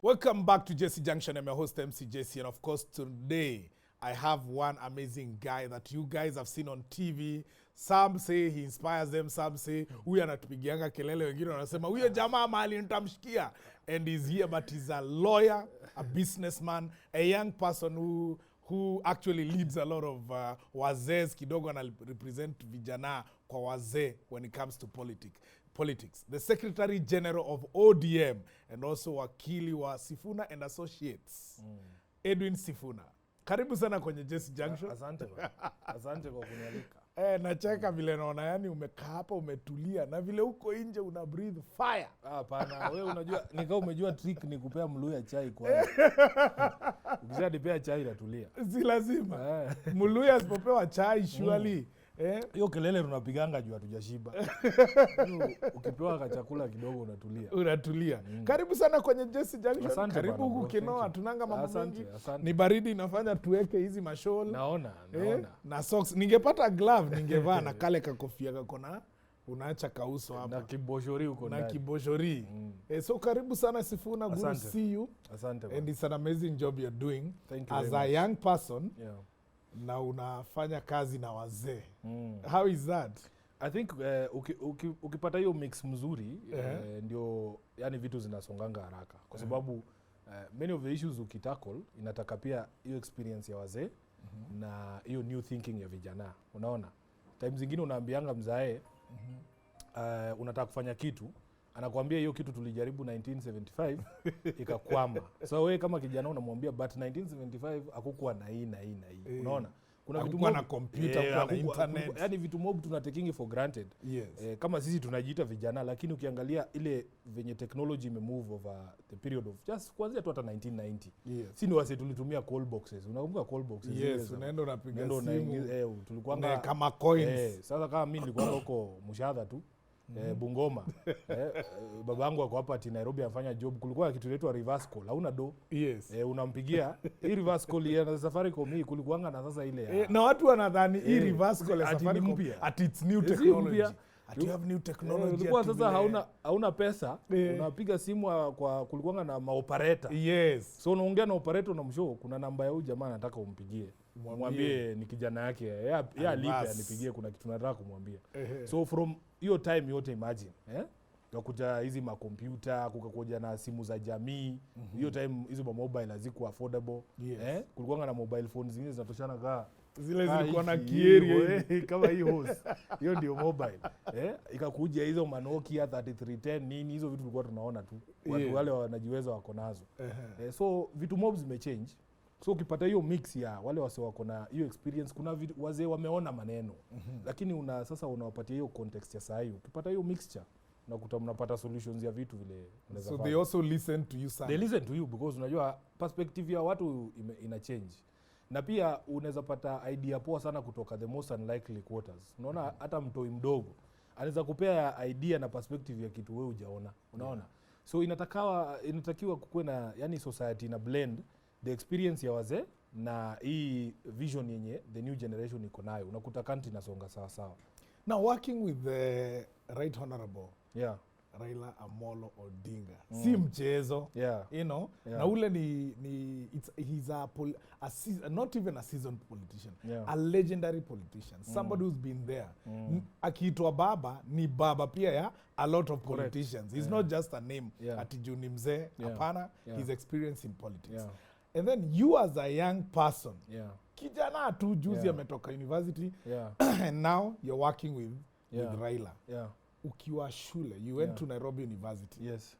Welcome back to Jessy Junction. I'm your host, MC Jessy. And of course, today I have one amazing guy that you guys have seen on TV. Some say he inspires them. Some say, huyu anatupigianga kelele. Wengine wanasema, huyo jamaa mahali nitamshikia. And he's here, but he's a lawyer, a businessman, a young person who actually leads a lot of wazee kidogo na represent vijana kwa wazee when it comes to politics. The Secretary General of ODM and also wakili wa SIFUNA and Associates. Edwin Sifuna. Karibu sana kwenye Jessy Junction. Asante kwa. Asante kwa kunialika. Nacheka vile naona yani umekaa hapa umetulia na vile uko nje una breathe fire. Hapana, wewe unajua nikao umejua trick ni kupea mluya chai kwanza. Ukishanipea chai natulia. Si lazima. Mluya asipopewa chai surely. Hiyo kelele tunapiganga juu hatujashiba. Ukipewa chakula kidogo unatulia. Karibu sana kwenye Jessy Junction. Asante Karibu bana, huku Kenoa tunanga mambo mengi. Asante. Ni baridi inafanya tuweke hizi mashol. Naona. Na socks. Ningepata glove ningevaa na kale kakofia kako na unaacha kauso hapa. Na kiboshori uko ndani. Na kiboshori. So karibu sana Sifuna, good to see you. Asante bana. And it's an amazing job you're doing. Thank you as a young person. Yeah. Na unafanya kazi na wazee. How is that? I think ukipata hiyo mix mzuri ndio yani vitu zinasonganga haraka kwa sababu many of the issues ukitackle inataka pia hiyo experience ya wazee na hiyo new thinking ya vijana. Unaona times zingine unaambianga mzae unataka kufanya kitu anakuambia hiyo kitu tulijaribu 1975 ikakwama. So wewe kama kijana unamwambia but 1975 hakukuwa na hii. Unaona? Kuna vitu na computer, kuna internet. Yaani vitu mob tuna taking for granted. Yes. Kama sisi tunajiita vijana lakini ukiangalia ile venye technology imemove over the period of just kuanzia tu hata 1990. Yes. Si ni wase tulitumia call boxes. Unakumbuka call boxes? Yes, unaenda unapiga simu. Tulikuanga kama coins. Sasa kama mimi nilikuwa huko Mushadha tu. Bungoma. Babangu wako hapa ati Nairobi anafanya job. Kulikuwa kitu inaitwa reverse call. Hauna do. Yes. Unampigia. Hii reverse call ya Safaricom hii kulikuanga na sasa ile. Na watu wanadhani hii reverse call ya Safaricom ati it's new technology. Ati you have new technology. Kulikuwa sasa hauna pesa. Unapiga simu kwa kulikuanga na maoperator. Yes. So unaongea na operator na mshow kuna namba ya huyu jamaa anataka umpigie. Mwambie ni kijana yake. Yeye alipe anipigie kuna kitu nataka kumwambia. So from hiyo time yote imagine, kuja hizi makompyuta, kukakuja na simu za jamii. Hiyo time hizo mobile hazikuwa affordable. Kulikuwa na mobile phones zingine zinatoshana kaa zile zilikuwa na kieri kama hii hose. Hiyo ndio mobile. Ikakuja hizo Nokia 3310 nini hizo vitu tulikuwa tunaona tu. Watu wale wanajiweza wako nazo. So vitu mobs zimechange. So ukipata hiyo mix ya wale wase wako na hiyo experience kuna wazee wameona maneno. Lakini sasa unawapatia hiyo context ya saa hiyo. Ukipata hiyo mixture unakuta mnapata solutions ya vitu vile unaweza fanya. So they also listen to you sana. They listen to you because unajua perspective ya watu ina change. Na pia unaweza pata idea poa sana kutoka the most unlikely quarters. Unaona hata mtoi mdogo anaweza kupea idea na perspective ya kitu wewe hujaona. Unaona? So inatakiwa kukuwe na yani society na blend the experience ya wazee na hii vision yenye the new generation iko nayo. Unakuta country inasonga sawa. Now working with the Right Honorable Raila Amolo Odinga. Si mchezo. You know, na ule he's not even a seasoned politician. A legendary politician. Somebody who's been there. Akiitwa baba ni baba pia ya a lot of politicians. He's not just a name. Ati juu ni mzee. Hapana, his experience in politics. And then you as a young person, kijana tu juzi ametoka university, and now you're working with Raila. Ukiwa shule, you went to Nairobi University. Yes.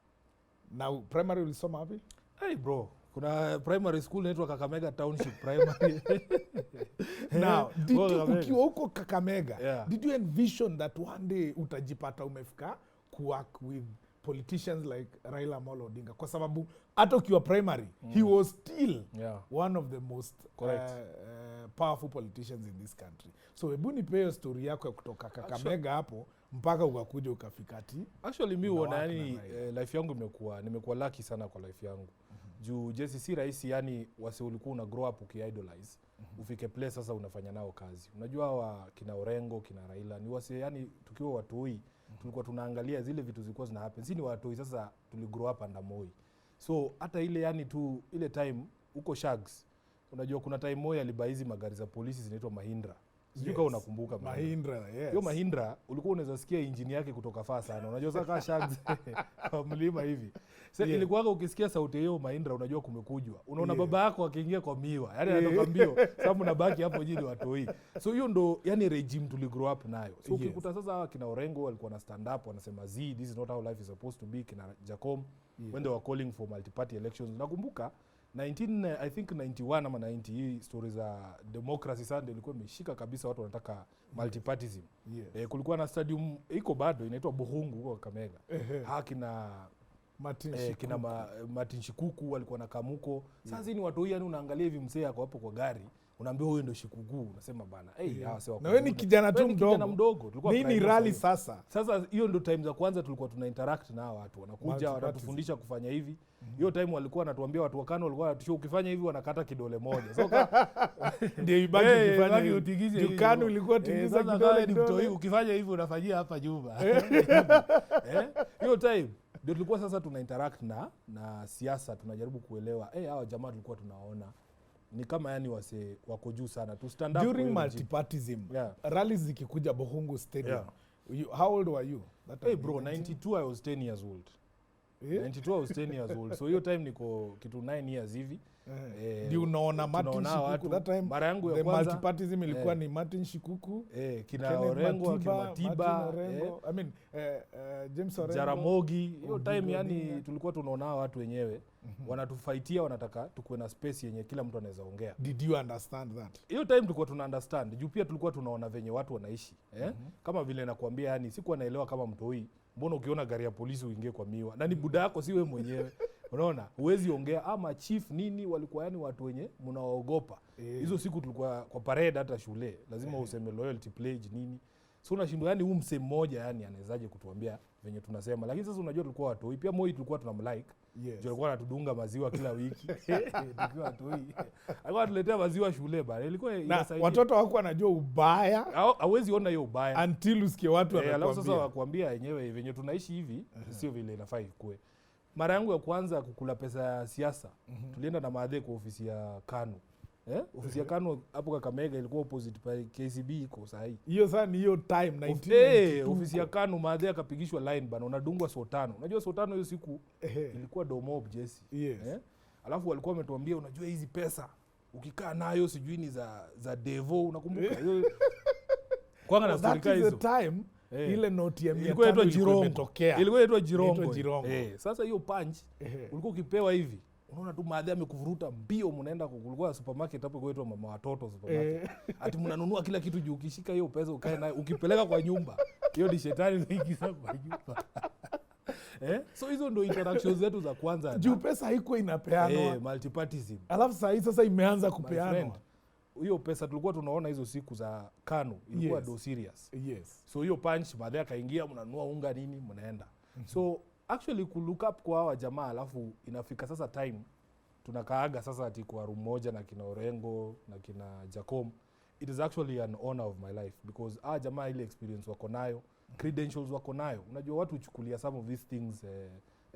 Now primary ulisoma wapi? Hey bro, kuna primary school inaitwa Kakamega Township Primary. Now, ukiwa huko Kakamega, did you envision that one day utajipata umefika kuwork with politicians like Raila Amolo Odinga? Kwa sababu hata ukiwa primary, he was still one of the most powerful politicians in this country. So hebu nipe story yako kutoka Kakamega hapo mpaka ukakuja ukafika ati. Actually mimi huona yani life yangu nimekuwa lucky sana kwa life yangu. Juu Jessy si rahisi yani wase ulikuwa una grow up ukiidolize. Ufike place sasa unafanya nao kazi. Unajua kina Orengo, kina Raila ni wase yani tukiwa watoi tulikuwa tunaangalia zile vitu zilikuwa zina happen. Si ni watoi sasa tuligrow up under Moi. So hata ile yani tu ile time huko Shags, unajua kuna time moja alibuy hizi magari za polisi zinaitwa Mahindra. Sijui kama unakumbuka Mahindra. Yes. Hiyo Mahindra ulikuwa unaweza sikia engine yake kutoka far sana. Unajua sasa kama Shags kwa mlima hivi. Sasa ilikuwa ukisikia sauti hiyo Mahindra unajua kumekujwa. Unaona baba yako akiingia kwa miwa. Yaani anatoka mbio. Sababu unabaki hapo jini watoi. So hiyo ndo yani regime tuli grow up nayo. So ukikuta sasa kina Orengo walikuwa na stand up wanasema this is not how life is supposed to be, kina Jacom when they were calling for multi-party elections. Nakumbuka 1991 ama 90 hii stories za democracy sana ilikuwa imeshika kabisa, watu wanataka multipartyism. Kulikuwa na stadium iko bado inaitwa Buhungu huko Kakamega. Kina Martin Shikuku walikuwa na Kamuko. Sasa ni watu yani unaangalia hivi msee ako hapo kwa gari, unaambia huyo ndio Shikuku, unasema bana hawa sio. Na wewe ni kijana tu mdogo. Tulikuwa nini rally sasa hiyo ndio time za kwanza tulikuwa tuna interact na watu, wanakuja wanatufundisha kufanya hivi. Hiyo time walikuwa wanatuambia watu wa Kano walikuwa wanatushia ukifanya hivi wanakata kidole moja. So ndio ibaki ukifanya hivi. Kano ilikuwa tingiza kidole ndio ukifanya hivi unafanyia hapa nyumba. Hiyo time ndio tulikuwa sasa tuna interact na siasa, tunajaribu kuelewa hawa jamaa tulikuwa tunaona ni kama yani wako juu sana to stand up during multipartyism. Rallies zikikuja Buhungu Stadium. How old were you that time? Bro, 92 I was 10 years old. 92 I was 10 years old. So hiyo time niko kitu 9 years hivi. Ndio unaona Martin Shikuku that time. Mara yangu ya kwanza the multipartyism ilikuwa ni Martin Shikuku, kina Orengo, kina Matiba, I mean James Orengo, Jaramogi. Hiyo time yani tulikuwa tunaona watu wenyewe wanatufaitia, wanataka tukue na space yenye kila mtu anaweza ongea. Did you understand that? Hiyo time tulikuwa tuna understand. Juu pia tulikuwa tunaona venye watu wanaishi. Kama vile nakwambia yani sikuwa naelewa kama mtoi, mbona ukiona gari ya polisi uingie kwa miwa? Na ni buda yako si wewe mwenyewe. Unaona? Huwezi ongea ama chief nini walikuwa yani watu wenye mnawaogopa. Hizo siku tulikuwa kwa parade hata shule. Lazima useme loyalty pledge nini. So unashindwa yani huyu msemo mmoja yani anawezaje kutuambia venye tunasema. Lakini sasa unajua tulikuwa watoi. Pia Moi tulikuwa tunamlike. Ndio alikuwa anatudunga maziwa kila wiki. Tulikuwa watoi. Alikuwa anatuletea maziwa shule bana. Ilikuwa inasaidia. Watoto wako wanajua ubaya. Hawezi ona hiyo ubaya. Until usikie watu wanakuambia. Alafu sasa wakuambia yenyewe venye tunaishi hivi sio vile inafaa ikue. Mara yangu ya kwanza kukula pesa ya siasa, tulienda na Maadhe kwa ofisi ya Kano. Ofisi ya Kano hapo Kakamega ilikuwa opposite pa KCB iko sahi. Hiyo sana ni hiyo time 1992. Ofisi ya Kano Maadhe akapigishwa line bana, unadungwa so 5. Unajua so 5 hiyo siku ilikuwa domob Jessy. Alafu walikuwa wametuambia unajua hizi pesa ukikaa nayo sijui ni za Devo, unakumbuka? Hiyo kwanga na story hizo. That time ile note ya 500 ilikuwa inaitwa Jirongo. Ilikuwa inaitwa Jirongo. Sasa hiyo punch ulikuwa ukipewa hivi, unaona tu Maadhe amekuvuruta mbio, mnaenda kulikuwa supermarket hapo inaitwa Mama Watoto supermarket. Ati mnanunua kila kitu juu ukishika hiyo pesa ukae nayo ukipeleka kwa nyumba. Hiyo ni shetani zingiza kwa nyumba. So hizo ndo interactions zetu za kwanza. Juu pesa haikuwa inapeanwa. Multipartyism. Alafu sasa imeanza kupeanwa. Hiyo pesa tulikuwa tunaona hizo siku za Kano ilikuwa do serious. So hiyo punch Maadhe akaingia, mnanunua unga nini mnaenda. So actually ku look up kwa hawa jamaa, alafu inafika sasa time tunakaaga sasa ati kwa room moja na kina Orengo na kina Jacom. It is actually an honor of my life because jamaa ile experience wako nayo, credentials wako nayo. Unajua watu huchukulia some of these things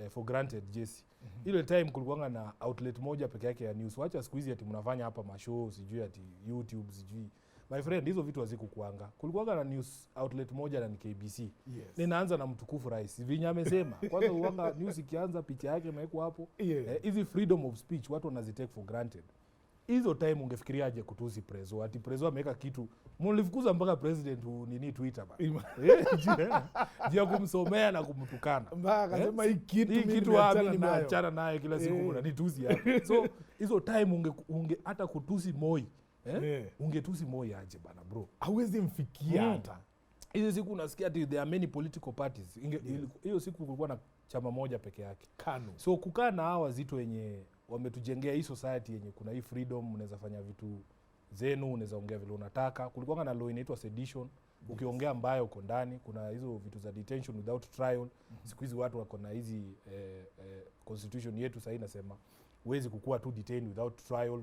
for granted Jessy. Ile time kulikuwa na outlet moja peke yake ya news. Wacha siku hizi ati mnafanya hapa mashow sijui ati YouTube sijui. My friend, hizo vitu hazikukuanga. Kulikuwa na news outlet moja na ni KBC. Ninaanza na mtukufu rais. Vinya amesema. Kwanza uanga news ikianza picha yake imewekwa hapo. Hizi freedom of speech watu wanazitake for granted. Hizo time ungefikiria aje kutusi prezo. Ati prezo ameweka kitu. Mlifukuza mpaka president nini Twitter ba. Jia kumsomea na kumtukana. Mbaka akasema hii kitu mimi nimeachana nayo kila siku mnanitusi hapa. So hizo time unge hata kutusi Moi. Ungetusi Moi aje bana bro. Hawezi mfikia hata. Hizo siku unasikia ati there are many political parties. Hiyo siku kulikuwa na chama moja peke yake. Kano. So kukaa na hawa wazito wenye wametujengea hii society yenye kuna hii freedom, unaweza fanya vitu zenu, unaweza ongea vile unataka. Kulikuwa na law inaitwa sedition. Ukiongea mbaya uko ndani, kuna hizo vitu za detention without trial. Siku hizi watu wako na hizi constitution yetu sasa inasema huwezi kukua tu detained without trial.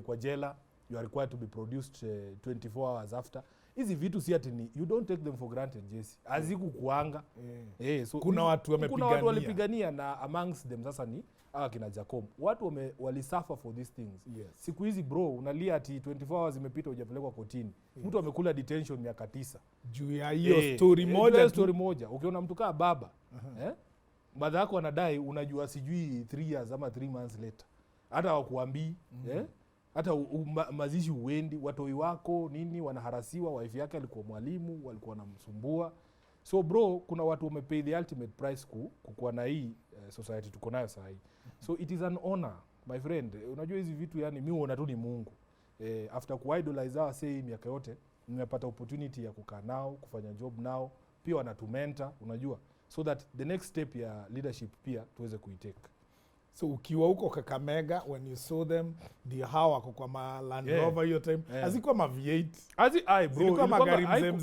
Kwa jela you are required to be produced 24 hours after. hizi vitu si ati ni you don't take them for granted Jessy. Aziku kuanga. So kuna watu wamepigania. Kuna watu walipigania na amongst them sasa ni kina Jacob. Watu walisuffer for these things. Yes. Siku hizi bro unalia ati 24 hours zimepita hujapelekwa kotini. Mtu amekula detention miaka 9. Juu ya hiyo story moja. Story moja. Ukiona mtu kaa baba, baada yako anadai unajua sijui 3 years ama 3 months later. Hata wakuambii, hata mazishi uendi, watoi wako nini wanaharasiwa, wife yake alikuwa mwalimu, walikuwa wanamsumbua. So bro, kuna watu wamepay the ultimate price kukuwa na hii society tuko nayo sasa hii. So it is an honor, my friend. Unajua hizi vitu yani mimi huona tu ni Mungu. After kuidolize our say miaka yote, nimepata opportunity ya kukaa nao, kufanya job nao, pia wanatumentor, unajua. So that the next step ya leadership pia tuweze kuitake. So ukiwa huko Kakamega, when you saw them, ndio hawa kwa ma Land Rover hiyo time, hazikuwa ma V8. Bro,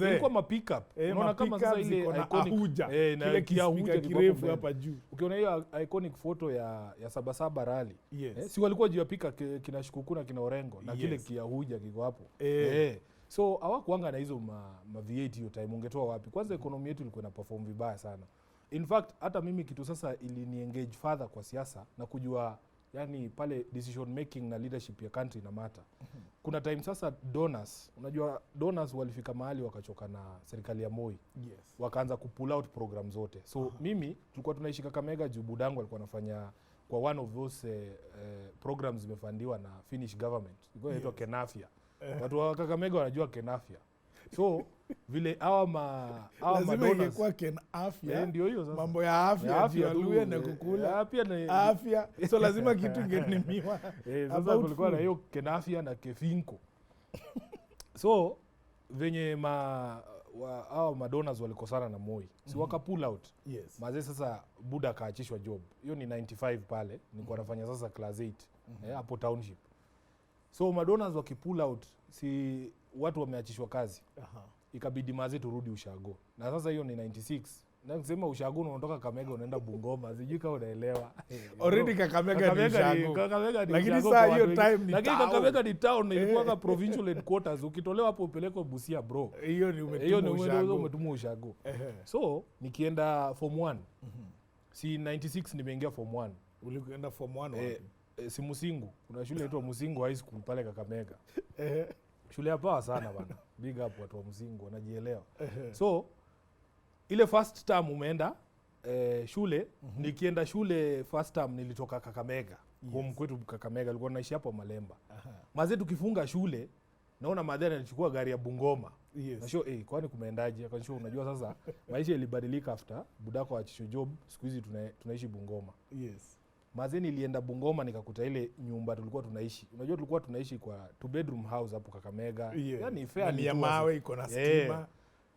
ilikuwa ma pickup. Unaona kama sasa ile iconic kile kiahuja kirefu hapa juu. Ukiona hiyo iconic photo ya Sabasaba rally. Si walikuwa juu ya pickup kina Shukukuna kina Orengo na kile kiahuja kiko hapo. So hawakuanga na hizo ma V8 hiyo time, ungetoa wapi? Kwanza economy yetu ilikuwa ina perform vibaya sana. In fact, hata mimi kitu sasa ilini engage further kwa siasa na kujua yani pale decision making na leadership ya country na matter. Kuna time sasa donors, unajua donors walifika mahali wakachoka na serikali ya Moi. Wakaanza kupull out program zote. So mimi tulikuwa tunaishi Kakamega juu budangu alikuwa anafanya kwa one of those programs zimefandiwa na Finnish government. Ilikuwa inaitwa Kenafia. Watu wa Kakamega wanajua Kenafia. So vile hawa lazima ingekuwa Kenafia. Ndio hiyo sasa. Mambo ya afya ndio na kukula. Afya. So lazima kitu ingenimiwa. Sasa kulikuwa na hiyo Kenafia na Kefinko. So venye hao madonors walikosana na Moi. Si waka pull out. Mazee sasa Buda kaachishwa job. Hiyo ni 95 pale. Nilikuwa nafanya sasa class 8 hapo township. So madonors wakipull out, si watu wameachishwa kazi. Ikabidi mazee turudi ushago. Na sasa hiyo ni 96. Na kusema ushago unatoka Kakamega unaenda Bungoma, sijui kama unaelewa. Already Kakamega ni ushago. Lakini saa hiyo time ni lakini Kakamega ni town, ilikuwa provincial headquarters. Ukitolewa hapo upelekwe Busia bro. Hiyo ni umetumwa ushago. So nikienda form 1. Si 96 nimeingia form 1. Ulikwenda form 1 wapi? Si Musingu. Kuna shule inaitwa Musingu High School pale Kakamega. Shule ya power sana bana. Big up watu wa Musingu wanajielewa. So ile first term umeenda shule, nikienda shule first term nilitoka Kakamega. Home kwetu Kakamega, alikuwa naishi hapo Malemba. Mazee tukifunga shule, naona madhara anachukua gari ya Bungoma. Na show kwani kumeendaje? Akanisho unajua sasa maisha ilibadilika after budako aachisho job, siku hizi tunaishi Bungoma. Mazee nilienda Bungoma nikakuta ile nyumba tulikuwa tunaishi. Unajua tulikuwa tunaishi kwa 2 bedroom house hapo Kakamega. Yani fair ni ya mawe iko na stima.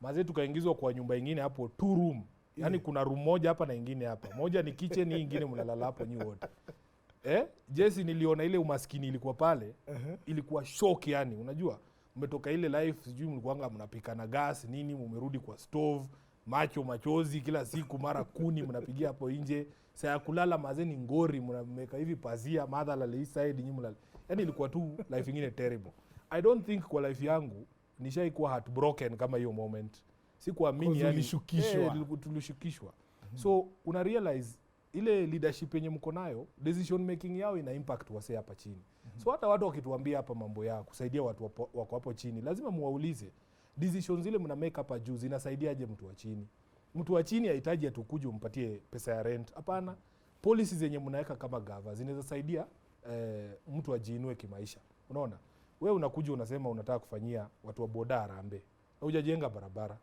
Mazee tukaingizwa kwa nyumba nyingine hapo 2 room. Yani kuna room moja hapa na nyingine hapa. Moja ni kitchen, hii nyingine mnalala hapo nyi wote. Jessy niliona ile umaskini ilikuwa pale. Ilikuwa shock yani, unajua. Umetoka ile life sijui mlikuanga mnapika na gas nini, umerudi kwa stove, machozi kila siku, mara kuni mnapigia hapo nje. Saa ya kulala mazeni ngori mnameka hivi pazia, madhala le side nyinyi mlala. Yani ilikuwa tu life nyingine terrible. I don't think kwa life yangu nishaikuwa heartbroken kama hiyo moment. Sikuamini yani tulishukishwa. So una realize ile leadership yenye mko nayo, decision making yao ina impact wase hapa chini. So hata watu wakituambia hapa mambo yao kusaidia watu wako hapo chini, lazima muwaulize decisions zile mna make hapa juu zinasaidiaje mtu wa chini. Mtu wa chini hahitaji atukuje umpatie pesa ya rent. Hapana. Policies zenye mnaweka kama gava zinaweza saidia mtu ajiinue kimaisha. Unaona? Wewe unakuja unasema unataka kufanyia watu wa boda Harambee. Na hujajenga barabara.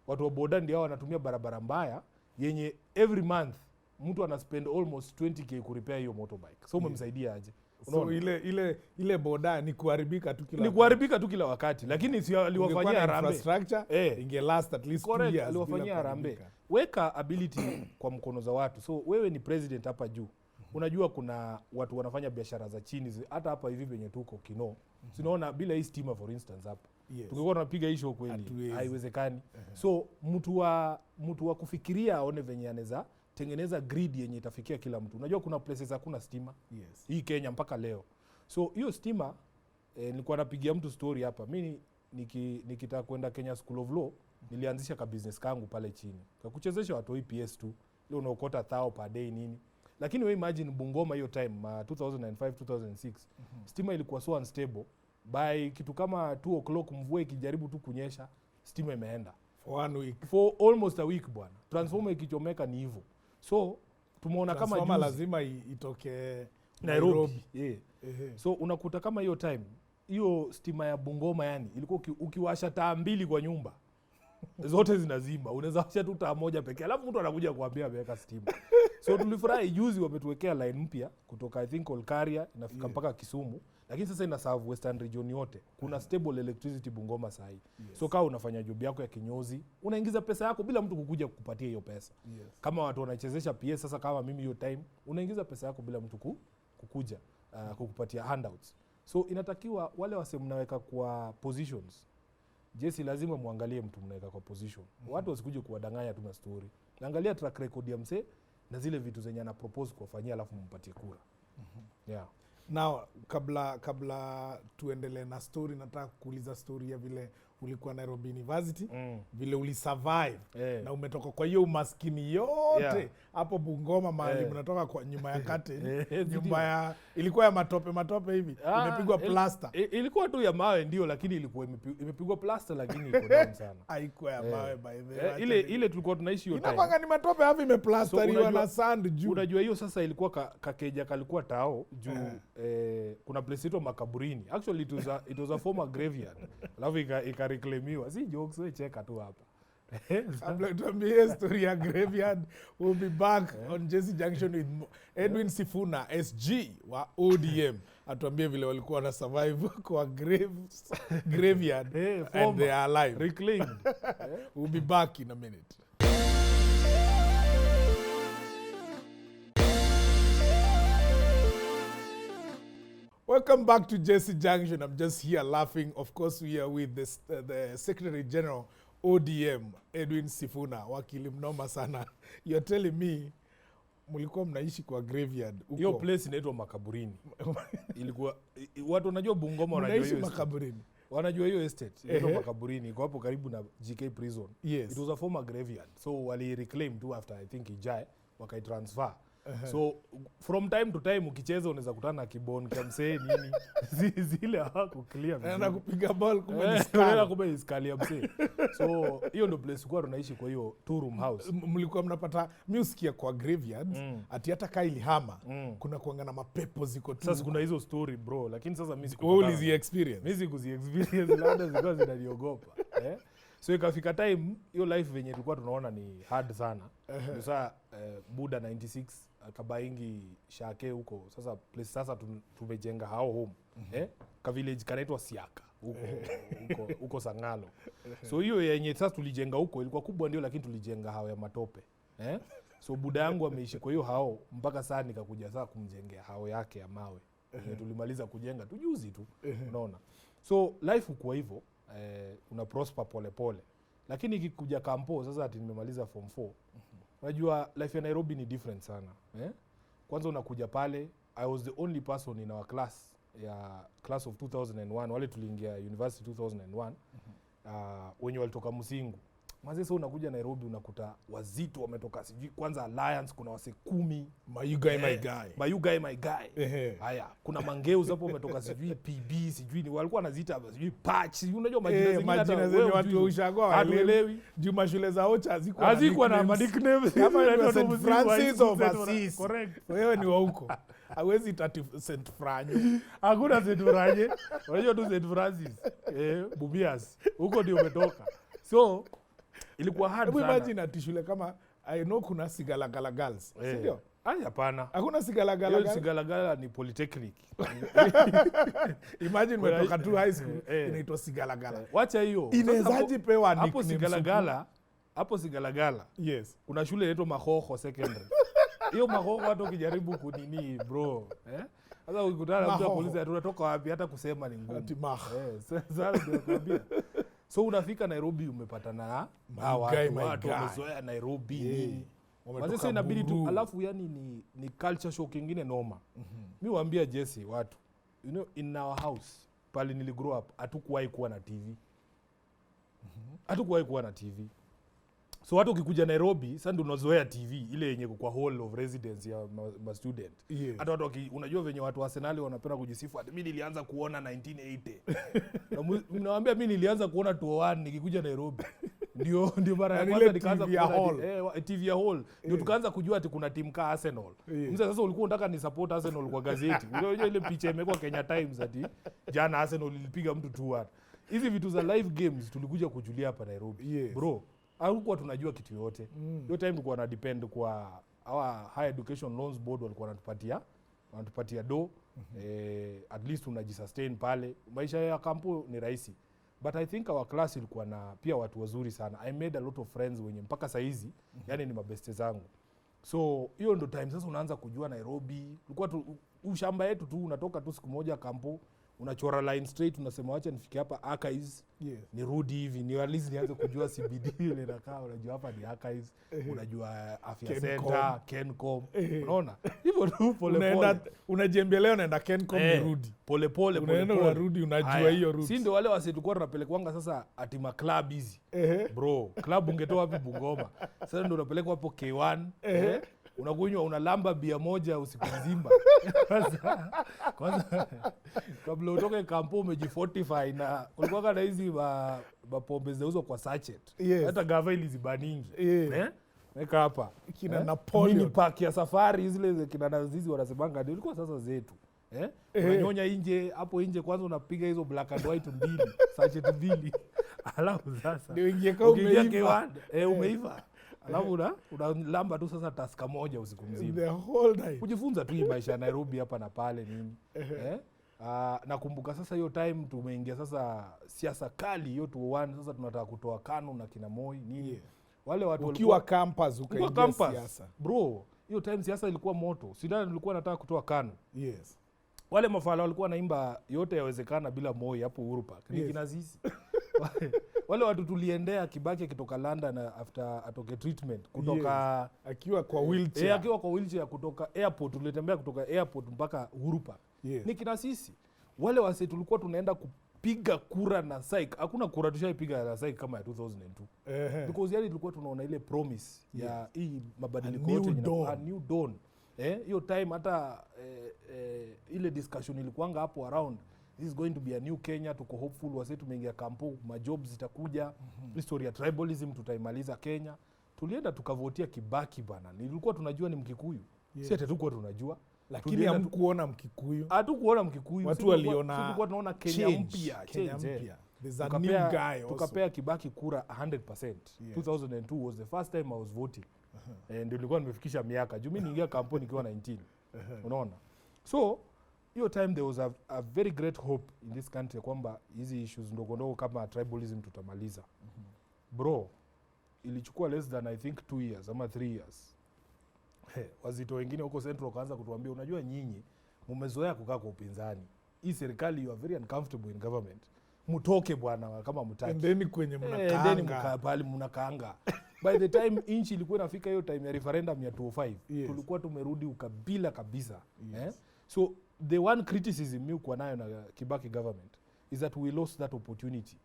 Watu wa boda ndio wanatumia barabara mbaya yenye every month mtu ana spend almost 20k ku repair hiyo motorbike. So umemsaidia aje? So ile boda ni kuharibika tu kila wakati. Ni kuharibika tu kila wakati, lakini si aliwafanyia Harambee. Infrastructure inge last at least 2 years. Aliwafanyia Harambee. Weka ability kwa mkono za watu. So wewe ni president hapa juu. Unajua kuna watu wanafanya biashara za chini hata hapa hivi penye tuko Kino. Sinaona bila hii stima for instance hapa. Tungekuwa tunapiga hii show kweli. Haiwezekani. So mtu wa kufikiria aone venye anaweza tengeneza grid yenye itafikia kila mtu. Unajua kuna places hakuna stima. Hii Kenya mpaka leo. So hiyo stima nilikuwa napigia mtu story hapa. Mimi nikitaka kwenda Kenya School of Law, nilianzisha ka business kangu pale chini. Kakuchezesha watu PS2, leo unaokota 1000 per day nini. Lakini we imagine Bungoma hiyo time 2005 2006 stima ilikuwa so unstable. By kitu kama 2 o'clock mvua ikijaribu tu kunyesha, stima imeenda for 1 week, for almost a week bwana. Transformer ikichomeka ni hivyo. So tumeona kama transformer lazima itoke Nairobi. Yeah. So unakuta kama hiyo time hiyo stima ya Bungoma yani ilikuwa ukiwasha taa 2 kwa nyumba zote zinazima. Unaweza washa tu taa moja pekee, alafu mtu anakuja kuambia ameweka stima. So tulifurahi juzi wametuwekea line mpya kutoka I think Olkaria inafika mpaka Kisumu, lakini sasa ina serve Western region yote. Kuna stable electricity Bungoma sahi. So kama unafanya job yako ya kinyozi, unaingiza pesa yako bila mtu kukuja kukupatia hiyo pesa. Kama watu wanachezesha PS sasa kama mimi hiyo time, unaingiza pesa yako bila mtu kukuja kukupatia handouts. So inatakiwa wale wase mnaweka kwa positions, Jessy lazima muangalie mtu mnaweka kwa position. Watu wasikuje kuwadanganya tu na story. Angalia track record ya mse na zile vitu zenye ana propose kuwafanyia alafu mpatie kura. Yeah. Now kabla tuendelee na story, nataka kuuliza story ya vile ulikuwa Nairobi University, vile ulisurvive na umetoka kwa hiyo umaskini yote hapo Bungoma mahali mnatoka kwa nyuma ya kate, nyumba ya ilikuwa ya matope hivi, imepigwa plaster. Ilikuwa tu ya mawe ndio, lakini ilikuwa imepigwa plaster, lakini iko down sana. Haikuwa ya mawe by the way. Ile tulikuwa tunaishi hiyo time. Inakuwa ni matope hapo imeplasteriwa na sand juu. Unajua hiyo sasa ilikuwa kakeja kalikuwa tao juu kuna place inaitwa Makaburini. Actually it was a former graveyard. Alafu ikareclaimiwa. Si jokes, we cheka tu hapa. I'm tuambie story ya graveyard. We'll be back on Jessy Junction with Edwin SIFUNA SG wa ODM. Atuambie vile walikuwa na survive kwa graveyard and they are alive. Reclaimed. We'll be back in a minute. Welcome back to Jessy Junction. I'm just here laughing. Of course, we are with the Secretary General ODM, Edwin SIFUNA. Wakili mnoma sana. You're telling me mlikuwa mnaishi kwa graveyard uko. Hiyo place inaitwa Makaburini. Ilikuwa watu wanajua Bungoma wanajua hiyo Makaburini. Wanajua hiyo estate. Inaitwa Makaburini. Iko hapo karibu na GK prison. Yes. It was a former graveyard. So wali reclaim tu after I think Ijae wakaitransfer. So from time to time ukicheza unaweza kutana na kibon kia msee nini zile hako clear vizuri. Na kupiga ball kumbe ni skali ya msee. So hiyo ndio place kwa tunaishi kwa hiyo 2-room house. Mlikuwa mnapata music ya kwa graveyards ati hata kaili hama kuna kuanga na mapepo ziko tu. Sasa kuna hizo story bro, lakini sasa mimi sikupata. All is experience. Mimi sikuzi experience labda zilikuwa zinaniogopa. So ikafika time hiyo life venye tulikuwa tunaona ni hard sana. Sasa Buda 96 akabaingi shake huko. Sasa place sasa tumejenga hao home. Ka village kanaitwa Siaka huko Sangalo. So hiyo yenye sasa tulijenga huko ilikuwa kubwa ndio, lakini tulijenga hao ya matope. So Buda yangu ameishi kwa hiyo hao mpaka saa nikakuja sasa kumjengea hao yake ya mawe. Tulimaliza kujenga tu juzi tu. Unaona. So life huko hivyo una prosper pole pole. Lakini ikikuja kampo sasa ati nimemaliza form 4. Unajua life ya Nairobi ni different sana. Kwanza unakuja pale, I was the only person in our class ya class of 2001, wale tuliingia university 2001, wenye walitoka Musingu. Mazee sasa unakuja Nairobi unakuta wazito wametoka sijui kwanza Alliance, kuna wase 10, my guy my guy. Haya, kuna Mangeus hapo wametoka sijui PB sijui ni walikuwa wanaziita sijui patch, unajua majina zenye watu wa ushagoa hawaelewi. Juma shule za Ocha hazikuwa na nickname kama St. Francis of Assisi. Correct. Wewe ni wa huko. Hawezi tati St. Franyo. Hakuna St. Franyo. Unajua tu St. Francis. Bubias. Huko ndio umetoka. So ilikuwa hard sana. Imagine ati shule kama I know kuna Sigalagala girls. Ndio? Hapana. Hakuna Sigalagala. Hiyo Sigalagala ni polytechnic. Imagine umetoka tu high school inaitwa Sigalagala. Wacha hiyo. Inawezaje pewa nickname? Hapo Sigalagala. Yes. Kuna shule inaitwa Mahoho Secondary. Hiyo Mahoho watu ukijaribu kunini bro. Sasa ukikutana na mtu polisi tunatoka wapi hata kusema ni ngumu. Sasa ndio nakwambia. So unafika Nairobi umepatana na watu wamezoea Nairobi. Sasa inabidi tu alafu yani ni culture shock kingine noma. Mimi waambia Jessy watu, you know, in our house pale nili grow up hatukuwahi kuwa na TV. hatukuwahi kuwa na TV. So watu ukikuja Nairobi, sasa ndio unazoea TV ile yenye kwa hall of residence ya ma student. Hata watu unajua venye watu wa Arsenal wanapenda kujisifu, mimi nilianza kuona 1980. Naambia mimi nilianza kuona 201 nikikuja Nairobi. Ndio mara ya kwanza nikaanza kuona TV ya hall. Ndio tukaanza kujua ati kuna timu ka Arsenal. Sasa ulikuwa unataka ni support Arsenal kwa gazeti. Unajua ile picha imekuwa Kenya Times ati jana Arsenal ilipiga mtu 2-1. Hizi vitu za live games tulikuja kujulia hapa Nairobi. Bro, hakuwa tunajua kitu yote. Hiyo time tulikuwa na depend kwa our Higher Education Loans Board, walikuwa wanatupatia do. At least unajisustain pale. Maisha ya kampo ni rahisi. But I think our class ilikuwa na pia watu wazuri sana. I made a lot of friends wenye mpaka saizi yani ni mabeste zangu. So hiyo ndo time sasa unaanza kujua Nairobi. Ulikuwa ushamba yetu tu, unatoka tu siku moja kampo, unachora line straight, unasema acha nifike hapa archives. Nirudi hivi ni at least nianze kujua CBD ile nakaa, unajua hapa ni archives, unajua afya center, Kencom. Unaona? Hivyo tu pole pole. Unajembelea unaenda Kencom nirudi. Pole pole unaenda unarudi, unajua hiyo route. Si ndio wale wase tulikuwa tunapelekwanga sasa ati ma club hizi. Bro, club ungetoa wapi Bungoma? Sasa ndio unapelekwa hapo K1. Unakunywa unalamba bia moja usiku mzima. Kwanza kabla utoke kampo umejifortify na kulikuwa na hizi pombe zinauzwa kwa sachet. Hata gava ilizibaningi. Weka hapa kina Napoleon mini pack ya safari zile kina nazizi wanasemanga ndio ilikuwa sasa zetu. Unanyonya nje hapo nje, kwanza unapiga hizo black and white mbili, sachet mbili. Alafu sasa ndio ingie kama umeiva. Umeiva. Alafu unalamba tu sasa taska moja usiku mzima. The whole night. Kujifunza tu maisha ya Nairobi hapa na pale nini. Nakumbuka sasa hiyo time tumeingia sasa siasa kali hiyo 201, sasa tunataka kutoa KANU na kina Moi nini. Wale watu ukiwa campus ukaingia siasa. Bro, hiyo time siasa ilikuwa moto. Sidani nilikuwa nataka kutoa KANU. Wale mafala walikuwa naimba yote yawezekana bila Moi hapo Uhuru Park. Ni kina sisi. Wale watu tuliendea Kibaki akitoka London after atoke treatment kutoka akiwa kwa wheelchair. Akiwa kwa wheelchair kutoka airport, tulitembea kutoka airport mpaka Uhuru Park. Ni kina sisi. Wale wase tulikuwa tunaenda kupiga kura na SAIC. Hakuna kura tushaipiga na SAIC kama ya 2002. Because yani tulikuwa tunaona ile promise ya hii mabadiliko yote a new dawn. Hiyo time hata ile discussion ilikuanga hapo around this is going to be a new Kenya, tuko hopeful wase tumeingia kampo, majobs zitakuja, history ya tribalism tutaimaliza Kenya. Tulienda tukavotia Kibaki bana. Nilikuwa tunajua ni Mkikuyu. Si ati tulikuwa tunajua. Lakini hamkuona Mkikuyu. Hatukuona Mkikuyu. Watu waliona tulikuwa tunaona Kenya mpya. There's a new guy also. Tukapea Kibaki kura 100%. 2002 was the first time I was voting. Ndio nilikuwa nimefikisha miaka. Juu mimi niingia kampuni nikiwa 19. Unaona? So hiyo time there was a very great hope in this country kwamba hizi issues ndogo ndogo kama tribalism tutamaliza. Bro, ilichukua less than I think 2 years ama 3 years. Wazito wengine huko Central kaanza kutuambia, unajua nyinyi mmezoea kukaa kwa upinzani. Hii serikali you are very uncomfortable in government. Mtoke bwana kama mtaki. Endeni kwenye mnakaanga. Endeni pale mnakaanga. By the time inchi ilikuwa inafika hiyo time ya referendum ya 205, tulikuwa tumerudi ukabila kabisa. So the one criticism mimi kwa nayo na Kibaki government is that we lost that opportunity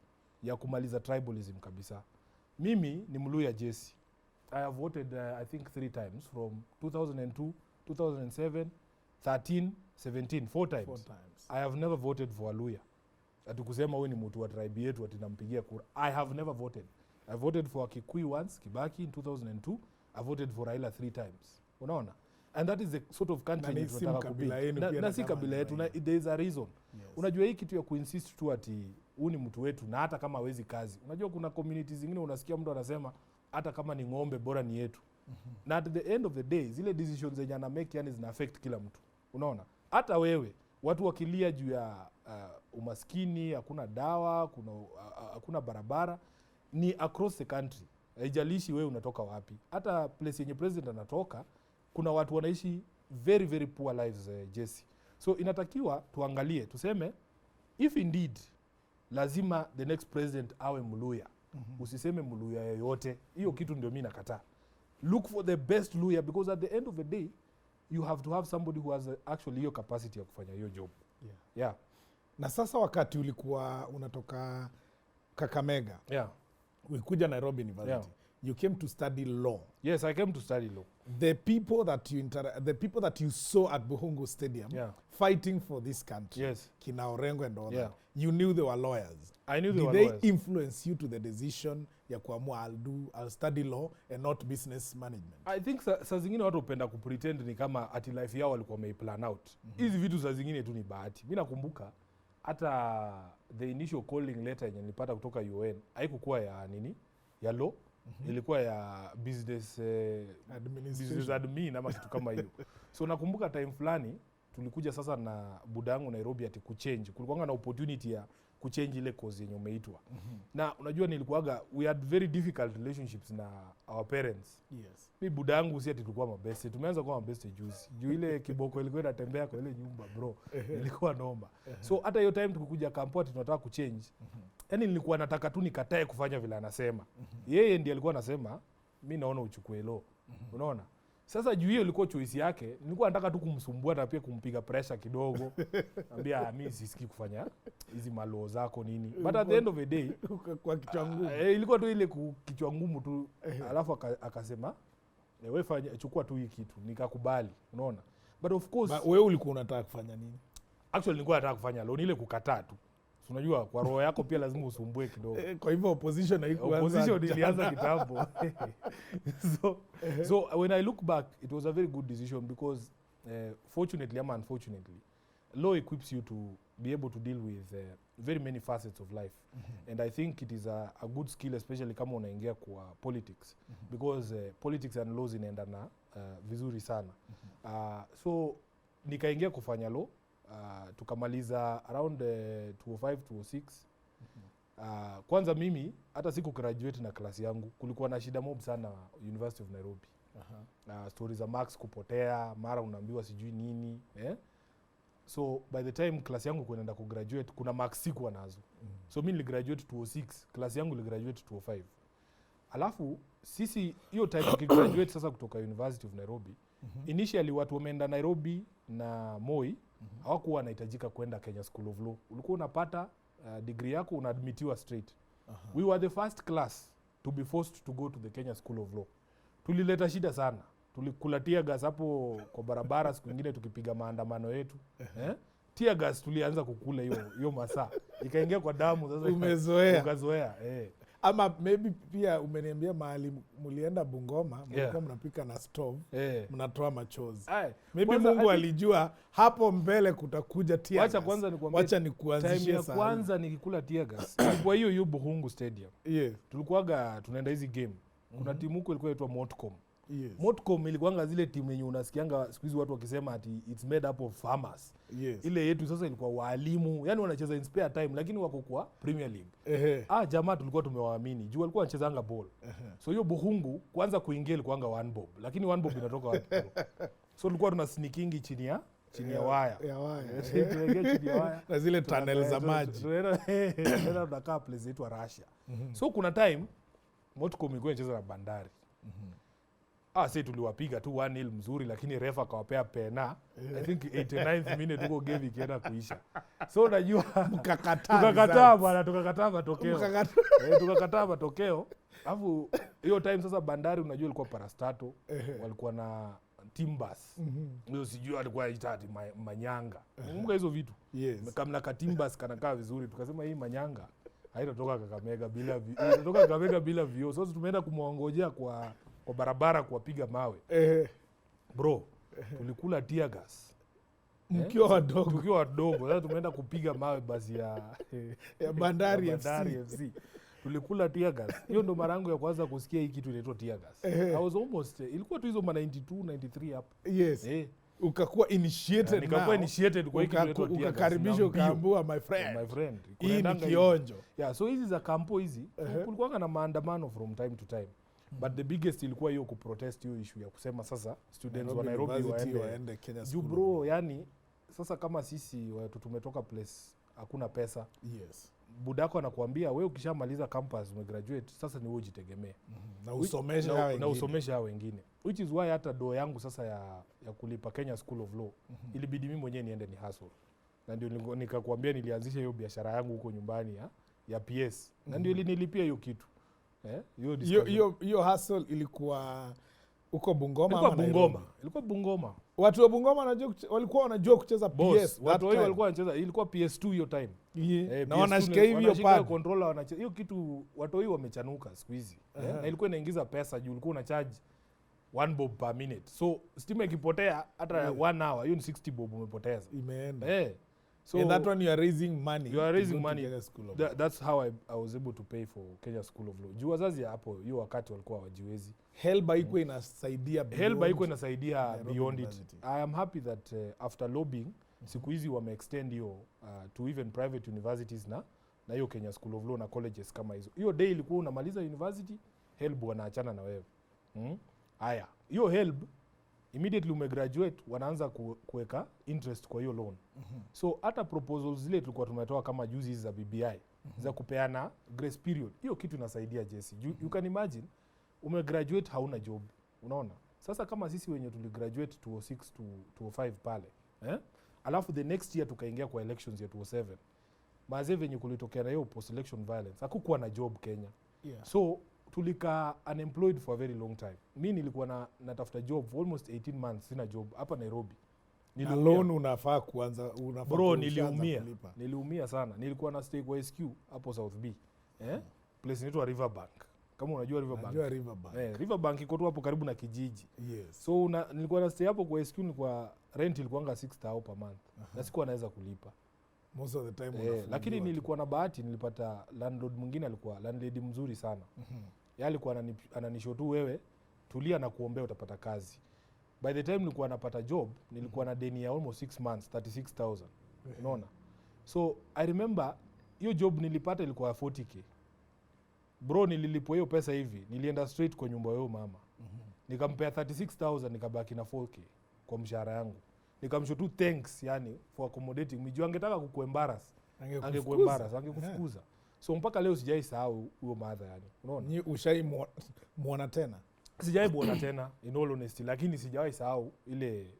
ya kumaliza tribalism kabisa. Mimi ni Mluya Jessy. I have voted I think 3 times from 2002, 2007, 13, 17, 4 times. I have never voted for a Luya. Atukusema wewe ni mtu wa tribe yetu atinampigia kura. I have never voted. I voted for Kikuyu once, Kibaki in 2002. I voted for Raila 3 times. Unaona? And that is the sort of country tunataka kubuild. Na si kabila yetu, there is a reason. Unajua hii kitu ya kuinsist tu ati huu ni mtu wetu na hata kama hawezi kazi. Unajua kuna communities zingine unasikia mtu anasema hata kama ni ng'ombe bora ni yetu. Na at the end of the day zile decisions zenye ana make yani zina affect kila mtu. Unaona? Hata wewe watu wakilia juu ya umaskini, hakuna dawa, hakuna barabara, ni across the country. Haijalishi wewe unatoka wapi. Hata place yenye president anatoka kuna watu wanaishi very very poor lives, Jessy. So inatakiwa tuangalie, tuseme if indeed lazima the next president awe Mluya. Usiseme Mluya yoyote. Hiyo kitu ndio mimi nakataa. Look for the best Luya, because at the end of the day you have to have somebody who has actually your capacity ya kufanya hiyo job. Na sasa wakati ulikuwa unatoka Kakamega, Ulikuja Nairobi University. Yeah. You came to study law. Yes, I came to study law. The people that you saw at Buhungu Stadium fighting for this country, Yes. Kina Orengo and all Yeah. that, you knew they were lawyers. I knew they were Did lawyers. they influence you to the decision ya kuamua I'll study law and not business management? I think saa zingine watu upenda kupretend ni kama ati life yao walikuwa wameiplan out. Hizi vitu saa zingine tu ni bahati. Mimi nakumbuka hata the initial calling letter yenye nilipata kutoka UN haikukuwa ya nini? Ya law. Ilikuwa ya business admin ama kitu kama hiyo. So nakumbuka time fulani tulikuja sasa na budangu Nairobi ati kuchange. Kulikuwa na opportunity ya kuchange ile course yenye umeitwa. Na unajua nilikuwaga we had very difficult relationships na our parents. Yes. Mimi budangu si ati tulikuwa mabeste. Tumeanza kuwa mabeste juzi. Juu ile kiboko ilikuwa inatembea kwa ile nyumba bro. Ilikuwa noma. So hata hiyo time tukikuja kampo ati tunataka kuchange. Yaani nilikuwa nataka tu nikatae kufanya vile anasema. Yeye ndiye alikuwa anasema mimi naona uchukue law. Unaona? Sasa juu hiyo ilikuwa choice yake, nilikuwa nataka tu kumsumbua na pia kumpiga pressure kidogo. Ambia mimi sisikii kufanya hizi malo zako nini. But at the end of the day kwa kichwa ngumu. Ilikuwa tu ile kichwa ngumu tu. Alafu akasema wewe fanya chukua tu hii kitu, nikakubali. Unaona? But of course wewe ulikuwa unataka kufanya nini? Actually nilikuwa nataka kufanya law, ni ile kukataa tu. Unajua kwa roho yako pia lazima usumbue kidogo. Kwa hivyo opposition haikuanza. Opposition ilianza kitambo. So when I look back, it was a very good decision because fortunately or unfortunately, law equips you to be able to deal with very many facets of life. And I think it is a good skill, especially kama unaingia kwa politics, because politics and laws inaendana vizuri sana. So nikaingia kufanya law. Tukamaliza around 2005 2006. Kwanza mimi hata siku graduate na klasi yangu kulikuwa na shida mob sana University of Nairobi. Stories za marks kupotea, mara unaambiwa sijui nini, So by the time klasi yangu kuenda ku graduate kuna marks sikuwa nazo. So mimi niligraduate 2006, klasi yangu iligraduate 2005. Alafu sisi hiyo time tukigraduate sasa kutoka University of Nairobi, initially watu wameenda Nairobi na Moi hawakuwa wanahitajika kwenda Kenya School of Law. Ulikuwa unapata degree yako unaadmitiwa straight. We were the first class to be forced to go to the Kenya School of Law. Tulileta shida sana. Tulikula tear gas hapo kwa barabara siku nyingine tukipiga maandamano yetu. Tear gas tulianza kukula hiyo masaa. Ikaingia kwa damu sasa. Umezoea. Ukazoea. Ama maybe pia umeniambia mahali mlienda Bungoma, mlikuwa mnapika na stove, mnatoa machozi. Maybe Mungu alijua hapo mbele kutakuja tear gas. Wacha kwanza nikwambie. Wacha nikuanzishie time ya kwanza nikikula tear gas. Kwa hiyo Buhungu Stadium. Tulikuwaga tunaenda hizi game. Kuna timu huko ilikuwa inaitwa Motcom. Motcom ilikuwanga zile timu yenye unasikianga siku hizi watu wakisema ati it's made up of farmers. Ile yetu sasa ilikuwa walimu, yani wanacheza in spare time lakini wako kwa Premier League. Jamaa tulikuwa tumewaamini. Juu walikuwa wanachezanga ball. So hiyo Buhungu kwanza kuingia ilikuwanga 1 bob, lakini 1 bob inatoka wapi? So tulikuwa tuna sneakingi chini ya waya. Tunaingia chini ya waya. Na zile tunnel za maji. Tunaenda tunakaa place inaitwa Russia. So kuna time Motcom ilikuwa inacheza na Bandari. Sasa tuliwapiga tu 1-0 mzuri lakini refa akawapea pena. I think 89th minute tuko game ikienda kuisha. So unajua tukakataa bwana, tukakataa matokeo. Tukakataa matokeo. Alafu hiyo time sasa Bandari unajua ilikuwa parastato, walikuwa na team bus. Ndio sijui alikuwa itaati manyanga. Mungu hizo vitu. Kama na team bus kanakaa vizuri tukasema hii manyanga haitatoka Kakamega bila vio. So tumeenda kumwongojea kwa barabara kuwapiga mawe. Bro, tulikula tear gas. Mkiwa wadogo. Sasa tumeenda kupiga mawe basi ya Bandari FC. Tulikula tear gas. Hiyo ndo mara yangu ya kwanza kusikia hii kitu inaitwa tear gas. I was almost ilikuwa tu hizo 92 93 hapo. Ukakuwa initiated. Nikakuwa initiated kwa hiki kitu inaitwa tear gas. Ukakaribishwa ukaambiwa my friend. Hii ni kionjo. So hizi za kampo hizi kulikuwa na maandamano from time to time. But the biggest ilikuwa hiyo kuprotest hiyo issue ya kusema sasa students wa Nairobi waende Kenya School. Bro, yani sasa kama sisi watu tumetoka place hakuna pesa. Budako anakuambia wewe ukishamaliza campus umegraduate sasa ni wewe ujitegemee. Na usomeshe hao wengine. Which is why hata doo yangu sasa ya kulipa Kenya School of Law ilibidi mimi mwenyewe niende ni hustle. Na ndio nikakwambia nilianzisha hiyo biashara yangu huko nyumbani ya PS. Na ndio nilipia hiyo kitu. Hiyo hustle ilikuwa uko Bungoma ama Nairobi? Ilikuwa Bungoma. Watu wa Bungoma walikuwa wanajua kucheza PS. Watu wao walikuwa wanacheza, ilikuwa PS2 hiyo time. Na wanashika hiyo pad. Controller wanacheza. Hiyo kitu watu wao wamechanuka siku hizi. Na ilikuwa inaingiza pesa juu ulikuwa unacharge 1 bob per minute. So stima ikipotea hata 1 hour, hiyo ni 60 bob umepoteza. Imeenda. So that one you are raising money. You are raising money. That's how I was able to pay for Kenya School of Law. Juu wazazi hapo hiyo wakati walikuwa wajiwezi. Help haikuwa inasaidia beyond it. I am happy that after lobbying siku hizi wame extend hiyo to even private universities na hiyo Kenya School of Law na colleges kama hizo. Hiyo day ilikuwa unamaliza university, help wanaachana na wewe. Haya, hiyo help immediately umegraduate wanaanza kuweka interest kwa hiyo loan. So hata proposals zile tulikuwa tumetoa kama juzi za BBI za kupeana grace period. Hiyo kitu inasaidia Jessy. You can imagine umegraduate hauna job. Unaona? Sasa kama sisi wenye tuligraduate 2006 to 2005 pale, alafu the next year tukaingia kwa elections ya 2007. Maze venye kulitokea na hiyo post election violence, hakukuwa na job Kenya. So tulika unemployed for a very long time. Mimi nilikuwa natafuta job for almost 18 months sina job hapa Nairobi. Loan unafaa bro, niliumia sana. Nilikuwa na stay kwa SQ hapo South B. Place inaitwa Riverbank. Kama unajua Riverbank. Riverbank iko tu hapo karibu na kijiji. So nilikuwa na stay hapo kwa SQ, nilikuwa rent ilikuwa 6,000 per month. Na sikuwa naweza kulipa. Most of the time lakini nilikuwa na bahati, nilipata landlord mwingine, alikuwa landlady mzuri sana. Yeye alikuwa ananishow tu, wewe tulia na kuombea utapata kazi. By the time nilikuwa napata job, nilikuwa na deni ya almost 6 months, 36,000. Unaona? So I remember hiyo job nilipata ilikuwa 40k. Bro, nililipwa hiyo pesa hivi, nilienda straight kwa nyumba yao mama. Nikampea 36,000, nikabaki na 4k kwa mshahara yangu. Nikamshow tu thanks, yani for accommodating me. Juu angetaka kukuembarrass, angekufukuza. So mpaka leo sijai sahau huyo madha yani. Unaona? Ni muona tena. Sijai muona tena in all honesty, lakini sijawahi sahau ile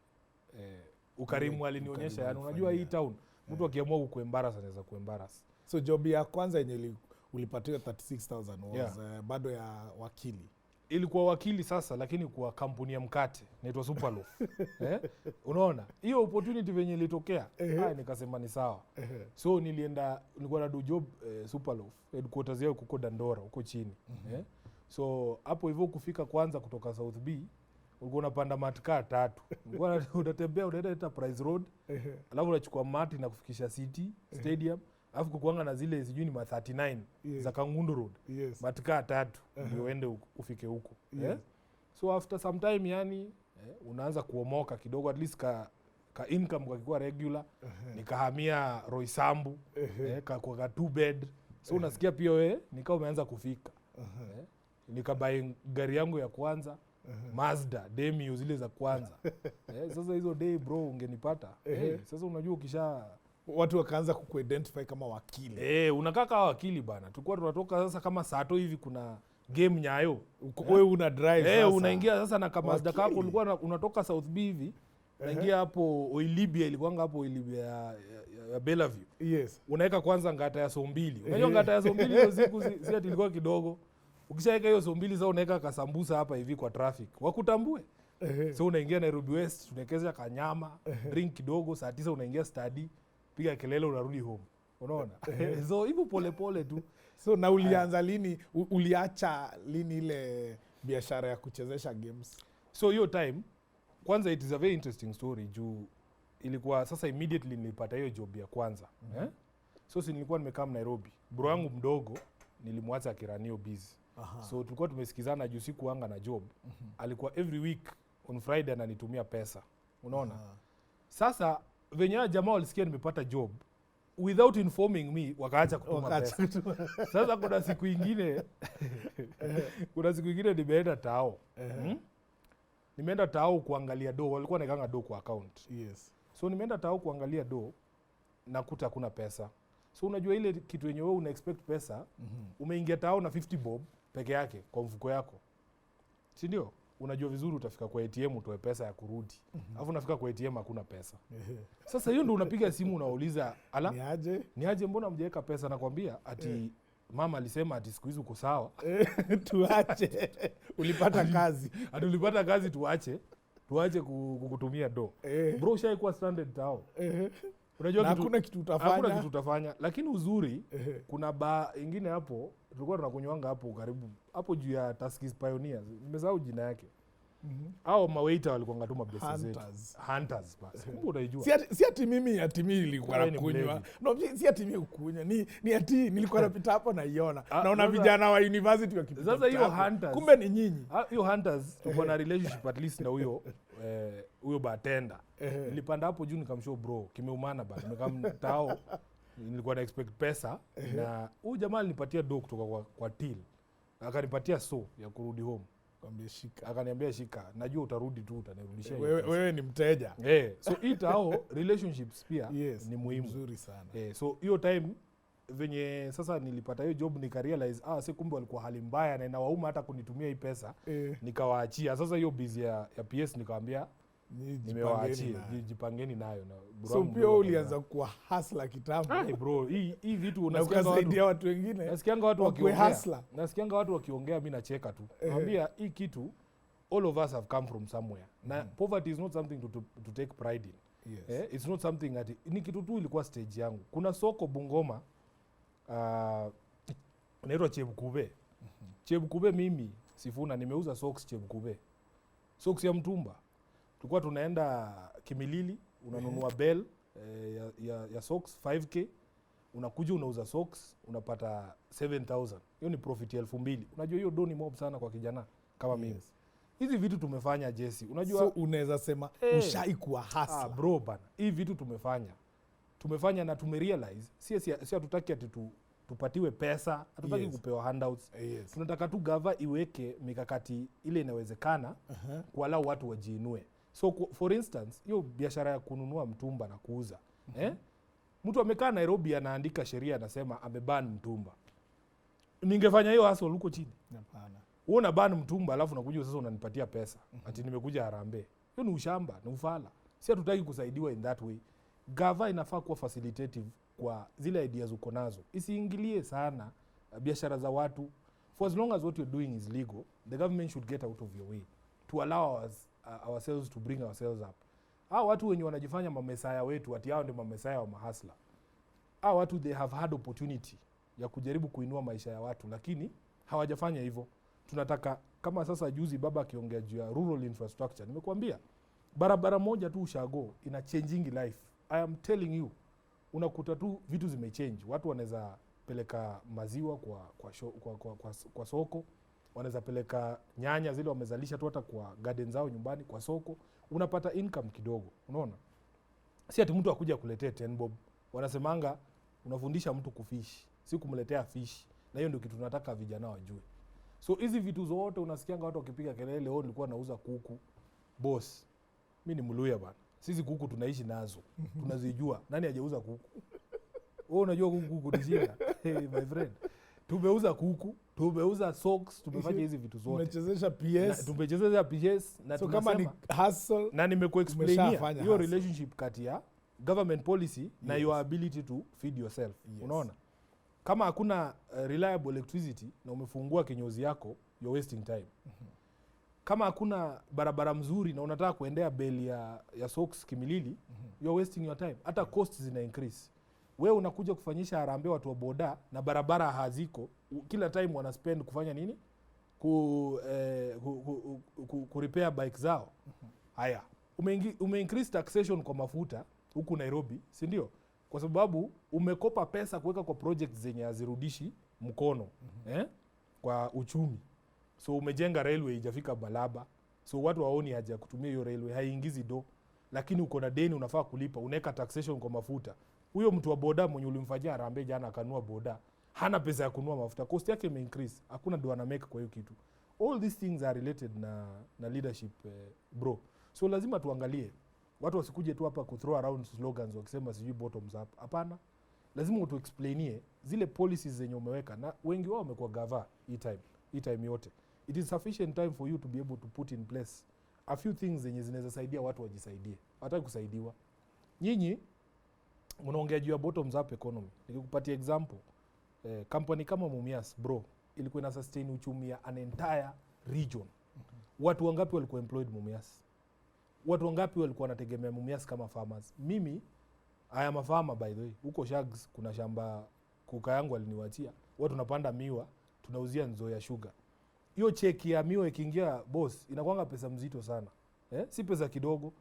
ukarimu alinionyesha yani. Unajua hii town mtu akiamua kukuembarrass anaweza kuembarrass. So job ya kwanza yenye ulipatiwa 36,000 was bado ya wakili. Ilikuwa wakili sasa, lakini kwa kampuni ya mkate inaitwa Superloaf. Unaona? Hiyo opportunity venye ilitokea, nikasema ni sawa. So nilikuwa na do job Superloaf, headquarters yao huko Dandora, huko chini. So hapo hivyo kufika kwanza kutoka South B, ulikuwa unapanda matkaa 3. Ulikuwa unatembea unaenda Enterprise Road, alafu unachukua mati na kufikisha City Stadium. Alafu kukuanga na zile sijui ni 39 za Kangundo Road. Matkaa 3 ndio uende ufike huko. So after some time yani unaanza kuomoka kidogo, at least ka income kwa kikuwa regular. Nikahamia Roysambu, kwa 2 bed. So unasikia pia wewe nikao umeanza kufika. Nikabai gari yangu ya kwanza, Mazda Demio zile za kwanza. Sasa hizo day bro ungenipata. Sasa unajua ukisha watu wakaanza kukuidentify kama wakili. Unakaa kama wakili bana. Tulikuwa tunatoka sasa kama saa 3 hivi kuna game Nyayo. Wewe una drive sasa. Unaingia sasa na kama Mazda kako ulikuwa unatoka South B hivi. Unaingia hapo Oilibia, ilikuwa hapo Oilibia ya Bellevue. Unaweka kwanza ngata ya Sombili. Unajua ngata ya Sombili hiyo siku si ati ilikuwa kidogo. Ukishaweka hiyo Sombili sasa unaweka kasambusa hapa hivi kwa traffic. Wakutambue. So unaingia Nairobi West, tunawekeza kanyama, drink kidogo, saa 9 unaingia study. Piga kelele unarudi home. Unaona? So hivyo pole pole tu. So na ulianza lini, uliacha lini ile biashara ya kuchezesha games? So hiyo time kwanza it is a very interesting story juu ilikuwa sasa immediately nilipata hiyo job ya kwanza. So nilikuwa nimekaa Nairobi. Bro yangu mdogo nilimwacha akiranio busy. So tulikuwa tumesikizana juu siku anga na job. Alikuwa every week on Friday ananitumia pesa. Unaona? Sasa venye jamaa walisikia nimepata job without informing me wakaacha kutuma pesa. Sasa kuna siku ingine nimeenda tao. Nimeenda tao kuangalia do, walikuwa naikanga do kwa account. So nimeenda tao kuangalia do, nakuta hakuna pesa. So unajua ile kitu yenye wewe una expect pesa, umeingia tao na 50 bob peke yake kwa mfuko yako. Si ndio? Unajua vizuri utafika kwa ATM utoe pesa ya kurudi. Alafu unafika kwa ATM hakuna pesa. Sasa hiyo ndio unapiga simu unauliza, ala? Ni aje mbona mjaweka pesa? Nakwambia ati mama alisema ati siku hizi uko sawa. Tuache. Ulipata kazi. Ati ulipata kazi tuache kukutumia do. Bro, ushaikuwa stranded tao. Unajua na hakuna kitu utafanya. Hakuna kitu utafanya. Lakini uzuri kuna baa ingine hapo tulikuwa tunakunywanga hapo karibu hapo juu ya Tuskys Pioneers. Nimesahau jina yake. Hao mawaiter walikuwa ngatuma pesa zetu. Hunters basi. Kumbe unaijua. Si ati mimi nilikuwa nakunywa. No, si ati mimi kunywa. Ni ati nilikuwa napita hapo na iona. Naona vijana wa university wakipita. Sasa hiyo Hunters. Kumbe ni nyinyi. Hiyo Hunters tuko na relationship at least na huyo bartender. Nilipanda hapo juu nikamshow bro, kimeumana bana. Nikamtao nilikuwa na expect pesa na huyu jamaa alinipatia do kutoka kwa till. Akanipatia ya kurudi home. Akaniambia shika, najua utarudi tu utanirudishia. Wewe ni mteja. So hao relationships pia ni muhimu nzuri sana. So hiyo time venye sasa nilipata hiyo job nikarealize si kumbe walikuwa hali mbaya na inawauma hata kunitumia hii pesa. Nikawaachia. Sasa hiyo busy ya PS nikamwambia nimewaachia, jipangeni nayo na so pia ulianza kuwa hustler kitambo. Bro, hii vitu unasikia watu wengine. Nasikianga watu wakiongea. Nasikianga watu wakiongea mimi nacheka tu. Naambia hii kitu all of us have come from somewhere. Na poverty is not something to take pride in. It's not something that ni kitu tu ilikuwa stage yangu. Kuna soko Bungoma inaitwa Chebukube. Chebukube mimi Sifuna nimeuza socks Chebukube. Socks ya mtumba. Tulikuwa tunaenda Kimilili, unanunua bell ya socks 5k, unakuja unauza socks, unapata 7,000. Hiyo ni profit ya 2,000. Unajua hiyo doni mob sana kwa kijana kama mimi. Hizi vitu tumefanya Jessy. Unajua so unaweza sema ushaikuwa hustler. Bro bana. Hivi vitu tumefanya na tumerealize si hatutaki ati tupatiwe pesa, hatutaki kupewa handouts. Tunataka tu gava iweke mikakati ile inawezekana kualau watu wajiinue. So for instance, hiyo biashara ya kununua mtumba na kuuza. Mtu amekaa Nairobi anaandika sheria anasema ameban mtumba. Ningefanya hiyo hustle huko chini. Hapana. Wewe unaban mtumba alafu unakuja sasa unanipatia pesa. Ati nimekuja Harambee. Hiyo ni ushamba, ni ufala. Si hatutaki kusaidiwa in that way. Gava inafaa kuwa facilitative kwa zile ideas uko nazo. Isiingilie sana biashara za watu. For as long as what you're doing is legal, the government should get out of your way to allow us ourselves to bring ourselves up. Watu wenye wanajifanya mamesaya wetu, ati hao ndio mamesaya wa mahasla. Watu they have had opportunity ya kujaribu kuinua maisha ya watu, lakini hawajafanya hivyo. Tunataka kama sasa juzi baba akiongea juu ya rural infrastructure, nimekuambia barabara moja tu Ushago ina changing life. I am telling you, unakuta tu vitu zimechange. Watu wanaweza peleka maziwa kwa soko, wanaweza peleka nyanya zile wamezalisha tu hata kwa garden zao nyumbani kwa soko, unapata income kidogo. Unaona? Si ati mtu akuja kuletea 10 bob. Wanasemanga unafundisha mtu kufish, si kumletea fish. Na hiyo ndio kitu tunataka vijana wajue. So hizi vitu zote unasikianga watu wakipiga kelele, nilikuwa nauza kuku. Boss, mimi ni Mluya bana. Sisi kuku tunaishi nazo. Tunazijua. Nani hajauza kuku? Wewe unajua kuku ni shida. My friend. Tumeuza kuku, tumeuza socks, tumefanya hizi vitu zote. Tumechezesha PS. Tumechezesha PS na so kama ni hustle na nimekuexplainia hiyo relationship kati ya government policy na your ability to feed yourself. Unaona? Kama hakuna reliable electricity na umefungua kinyozi yako, you're wasting time. Kama hakuna barabara mzuri na unataka kuendea beli ya socks Kimilili, you're wasting your time. Hata costs zina increase. Wewe unakuja kufanyisha harambee watu wa boda na barabara haziko, kila time wana spend kufanya nini? Ku repair bike zao. Haya, umeincrease taxation kwa mafuta huku Nairobi, si ndio? Kwa sababu umekopa pesa kuweka kwa projects zenye hazirudishi mkono kwa uchumi. So umejenga railway ijafika Balaba. So watu waoni haja ya kutumia hiyo railway, haiingizi do. Lakini uko na deni unafaa kulipa, unaweka taxation kwa mafuta. Huyo mtu wa boda mwenye ulimfanyia harambee jana akanua boda, hana pesa ya kununua mafuta, cost yake imeincrease, hakuna do ana make kwa hiyo kitu. All these things are related na leadership bro. So lazima tuangalie. Watu wasikuje tu hapa ku throw around slogans wakisema sijui bottoms up. Hapana. Lazima tu explainie zile policies zenye umeweka, na wengi wao wamekuwa gava hii time yote. It is sufficient time for you to be able to put in place a few things zenye zinaweza saidia watu wajisaidie. Hawataki kusaidiwa. Nyinyi unaongea juu ya bottoms up economy. Nikikupatia example, company kama Mumias bro ilikuwa ina sustain uchumi ya an entire region. Watu wangapi walikuwa employed Mumias? Watu wangapi walikuwa wanategemea Mumias kama farmers? Mimi I am a farmer by the way. Huko Shags kuna shamba kuka yangu aliniwaachia. Watu tunapanda miwa, tunauzia Nzoia sugar. Hiyo cheki ya miwa ikiingia boss inakuanga pesa mzito sana. Si pesa kidogo.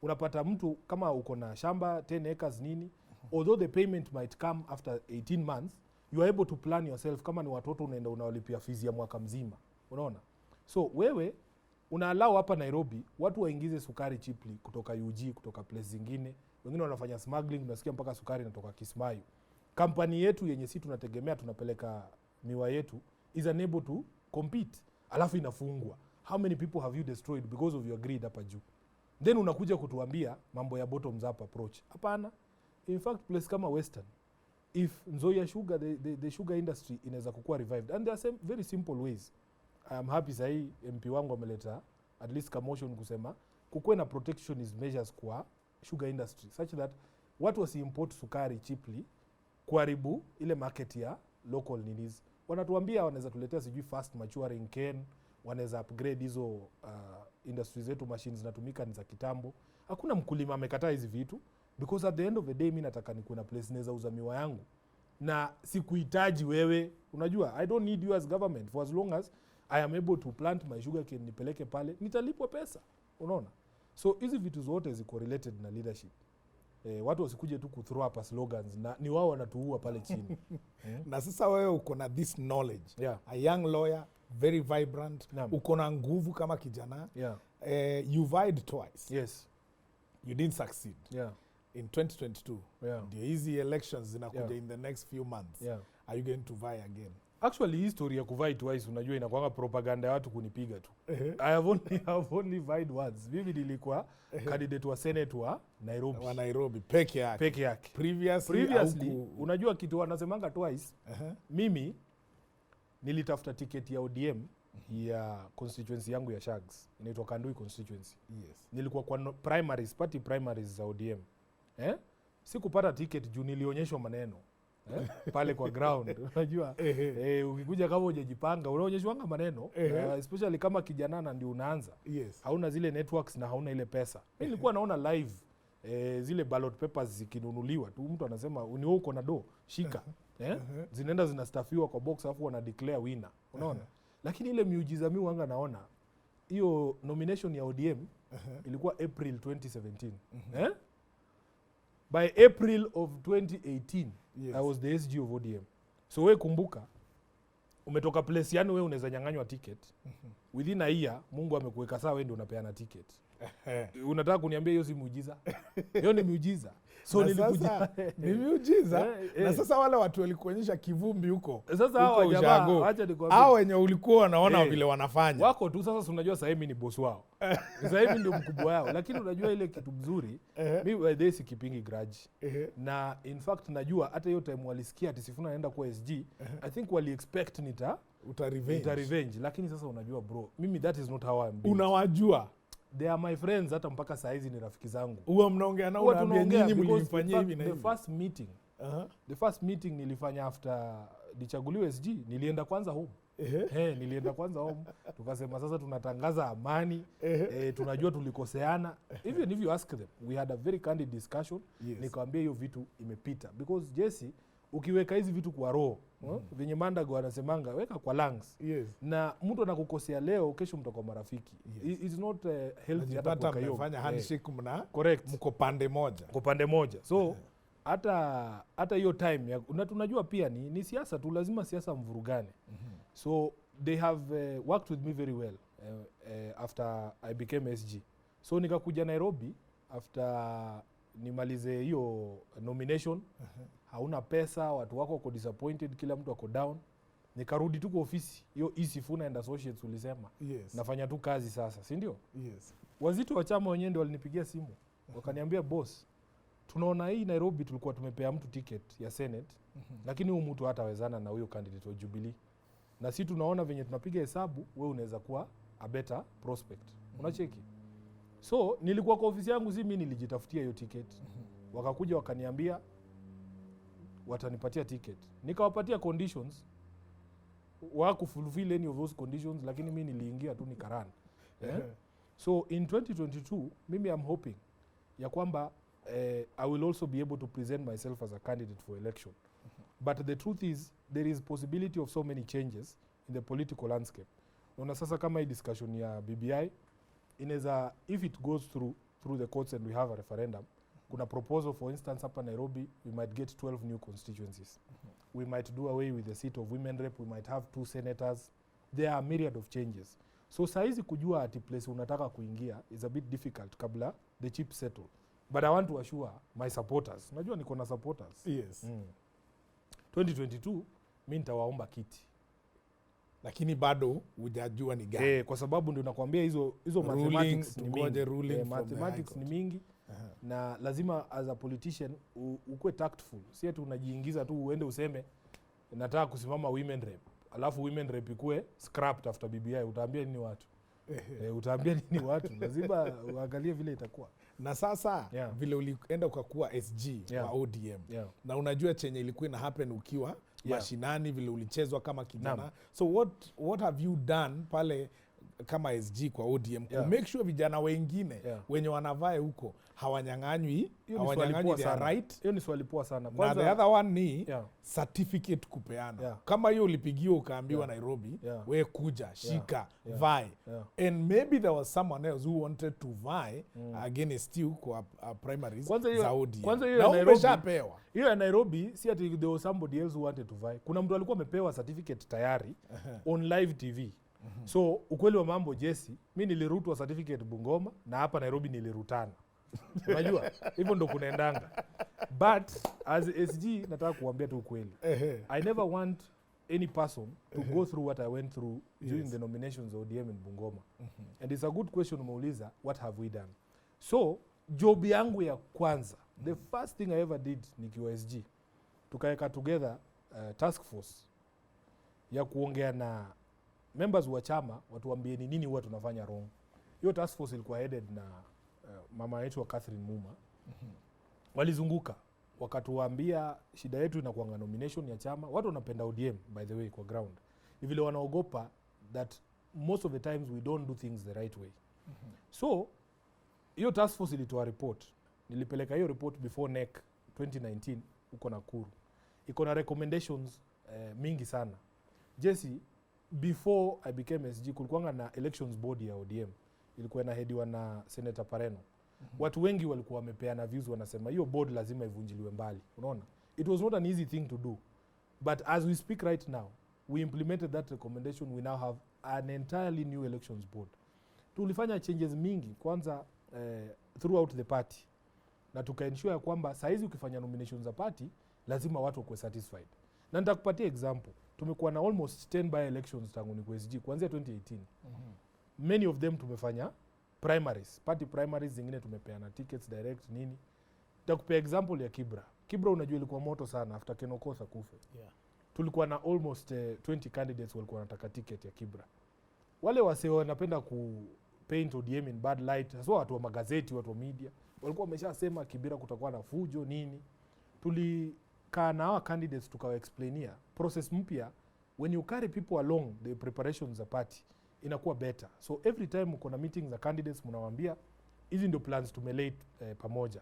Unapata mtu kama uko na shamba 10 acres nini, although the payment might come after 18 months, you are able to plan yourself kama ni watoto unaenda unawalipia fees ya mwaka mzima. Unaona? So wewe unaallow hapa Nairobi watu waingize sukari cheaply kutoka UG, kutoka place zingine. Wengine wanafanya smuggling, unasikia mpaka sukari inatoka Kismayu. Kampani yetu yenye sisi tunategemea tunapeleka miwa yetu is unable to compete. Alafu inafungwa. How many people have you destroyed because of your greed hapa juu? Then unakuja kutuambia mambo ya bottoms up approach. Hapana. In fact, place kama Western, if Nzoia sugar, the sugar industry inaweza kukua revived. And there are some very simple ways. I am happy sahi MP wangu ameleta at least commotion kusema kukuwe na protectionist measures kwa sugar industry such that watu wasi import sukari cheaply kuharibu ile market ya local needs. Wanatuambia wanaweza tuletea sijui fast maturing cane, wanaweza upgrade hizo industries zetu, machines zinatumika ni za kitambo. Hakuna mkulima amekataa hizi vitu because at the end of the day mimi nataka nikuwe na place naweza uza miwa yangu na sikuhitaji wewe. Unajua I don't need you as government for as long as I am able to plant my sugar cane nipeleke pale nitalipwa pesa. Unaona? So hizi vitu zote ziko related na leadership. Watu wasikuje tu kuthrow up slogans na ni wao wanatuua pale chini. Na sasa wewe uko na this knowledge. Yeah. A young lawyer, very vibrant. Yeah. Uko na nguvu kama kijana. Yeah. You vied twice. Yes. You didn't succeed. Yeah. In 2022. Yeah. Ndio hizi elections zinakuja Yeah. in the next few months. Yeah. Are you going to vie again? Actually history ya kuvai twice unajua inakuanga propaganda ya watu kunipiga tu. I have only vied once. Mimi nilikuwa candidate wa Senate wa Nairobi. Wa Nairobi peke yake. Peke yake. Previously unajua kitu wanasemanga twice. Mimi nilitafuta ticket ya ODM ya constituency yangu ya Shags. Inaitwa Kandui constituency. Yes. Nilikuwa kwa party primaries za ODM. Sikupata ticket juu nilionyeshwa maneno. Pale kwa ground unajua ukikuja kama hujajipanga unaonyeshwanga maneno especially kama kijana na ndio unaanza. Yes. Hauna zile networks na hauna ile pesa. Mimi nilikuwa naona live zile ballot papers zikinunuliwa tu mtu anasema ni wewe uko na do shika zinaenda zinastaffiwa kwa box alafu wana declare winner. Unaona? Lakini ile miujiza mimi wanga naona hiyo nomination ya ODM ilikuwa April 2017. By April of 2018, yes. I was the SG of ODM. So we kumbuka, umetoka place yani we unaweza nyang'anywa ticket. Within a year, Mungu amekuweka sawa wewe ndio unapeana ticket. Unataka kuniambia hiyo si muujiza? Hiyo ni muujiza. So nilikuja ni muujiza. Na sasa wale watu walikuonyesha kivumbi huko. Sasa hao jamaa acha nikwambie. Hao wenye ulikuwa unaona vile wanafanya. Wako tu sasa unajua sasa mimi ni boss wao. Sasa mimi ndio mkubwa wao, lakini unajua ile kitu mzuri, mimi by this kipingi grudge. Na in fact najua hata hiyo time walisikia ati SIFUNA anaenda kwa SG, I think wali expect uta revenge. Lakini sasa unajua bro, mimi that is not how I'm built. Unawajua. They are my friends hata mpaka saa hizi ni rafiki zangu. Huwa mnaongea nao unaambia nyinyi mlifanyia hivi na hivi. The first meeting nilifanya after nichaguliwe SG, nilienda kwanza home. Nilienda kwanza home. Tukasema sasa tunatangaza amani. Tunajua tulikoseana. Even if you ask them, we had a very candid discussion. Yes. Nikamwambia hiyo vitu imepita because Jessy ukiweka hizi vitu kwa roho, venye Mandago wanasemanga weka kwa lungs. Yes. Na mtu anakukosea leo kesho mtakuwa marafiki. Yes. It's not healthy hata kuweka hiyo. Mmefanya handshake correct. Mko pande moja. Kwa pande moja. So hata hiyo time ya tunajua pia ni siasa tu, lazima siasa mvurugane. So they have worked with me very well after I became SG. So nikakuja Nairobi after nimalize hiyo nomination. Hauna pesa, watu wako wako disappointed, kila mtu wako down. Nikarudi tu kwa ofisi. Hiyo SIFUNA and Associates ulisema. Yes. Nafanya tu kazi sasa, si ndio? Yes. Wazito wa chama wenyewe ndio walinipigia simu. Wakaniambia boss, tunaona hii Nairobi tulikuwa tumepea mtu ticket ya Senate, lakini huyu mtu hatawezana na huyo candidate wa Jubilee. Na sisi tunaona venye tunapiga hesabu, wewe unaweza kuwa a better prospect. Unacheki? So nilikuwa kwa ofisi yangu, si mimi nilijitafutia hiyo ticket. Wakakuja wakaniambia watanipatia ticket. Nikawapatia conditions, fulfill any of those conditions, lakini mimi niliingia tu nikaran. So in 2022 mimi I'm hoping ya kwamba I will also be able to present myself as a candidate for election. But the truth is there is possibility of so many changes in the political landscape. Una sasa kama hii discussion ya BBI inaweza, if it goes through the courts and we have a referendum, kuna proposal for instance hapa Nairobi we might get 12 new constituencies. We might do away with the seat of women rep, we might have 2 senators. There are a myriad of changes. So saizi kujua ati place unataka kuingia is a bit difficult kabla the chip settle. But I want to assure my supporters, najua niko na supporters. Yes. 2022 mimi nitawaomba kiti. Lakini bado hujajua ni gani. Kwa sababu ndio nakwambia hizo mathematics ni mingi. Mathematics ni mingi. Na lazima as a politician ukue tactful. Si ati unajiingiza tu uende useme nataka kusimama women rep. Alafu women rep ikue scrapped after BBI, utaambia nini watu? Utaambia nini watu? Lazima uangalie vile itakuwa. Na sasa vile ulienda ukakuwa SG wa ODM. Na unajua chenye ilikuwa ina happen ukiwa mashinani, vile ulichezwa kama kijana. So what have you done pale kama SG kwa ODM to make sure vijana wengine wenye wanavae huko hawanyang'anywi their right? Hiyo ni swali poa sana. Kwanza, na the other one ni certificate kupeana. Kama hiyo ulipigiwa ukaambiwa Nairobi, we kuja, shika, vie. And maybe there was someone else who wanted to vie against you kwa primaries za ODM. Kwanza hiyo ya Nairobi, hiyo ya Nairobi, si ati there was somebody else who wanted to vie. Kuna mtu alikuwa amepewa certificate tayari on live TV. So ukweli wa mambo Jessy, mimi nilirutwa certificate Bungoma na hapa Nairobi nilirutana. Unajua hivyo ndo kunaendanga. But as SG nataka kuambia tu ukweli. I never want any person to go through what I went through during the nominations of ODM in Bungoma. And it's a good question umeuliza, what have we done? So job yangu ya kwanza, the first thing I ever did nikiwa SG, tukaweka together task force ya kuongea na members wa chama watuambie ni nini huwa tunafanya wrong. Hiyo task force ilikuwa headed na mama yetu wa Catherine Muma. Walizunguka wakatuambia shida yetu inakuanga nomination ya chama. Watu wanapenda ODM by the way kwa ground. Ni vile wanaogopa that most of the times we don't do things the right way. So hiyo task force ilitoa report. Nilipeleka hiyo report before NEC 2019 huko Nakuru. Iko na recommendations mingi sana. Jessy, before I became SG kulikuwa na elections board ya ODM. Ilikuwa inahediwa na Senator Pareno. Watu wengi walikuwa wamepeana views, wanasema hiyo board lazima ivunjiliwe mbali. Unaona? It was not an easy thing to do. But as we speak right now, we implemented that recommendation. We now have an entirely new elections board. Tulifanya changes mingi kwanza throughout the party. Na tukaensure kwamba saizi ukifanya nominations za party lazima watu wakuwe satisfied. Na nitakupatia example. Tumekuwa na almost 10 by elections tangu ni kwa SG kuanzia 2018. Many of them tumefanya primaries, party primaries, zingine tumepeana tickets direct nini. Nitakupea example ya Kibra. Kibra unajua ilikuwa moto sana after Kenokosa kufe. Tulikuwa na almost 20 candidates walikuwa wanataka ticket ya Kibra. Wale wasee wanapenda ku paint ODM in bad light, hasa watu wa magazeti, watu wa media, walikuwa wameshasema Kibra kutakuwa na fujo nini. Tulikaa na hawa candidates tukawa explainia process mpya. When you carry people along the preparations za party inakuwa better. So every time uko na meetings za candidates mnawaambia hizi ndio plans tumelay pamoja.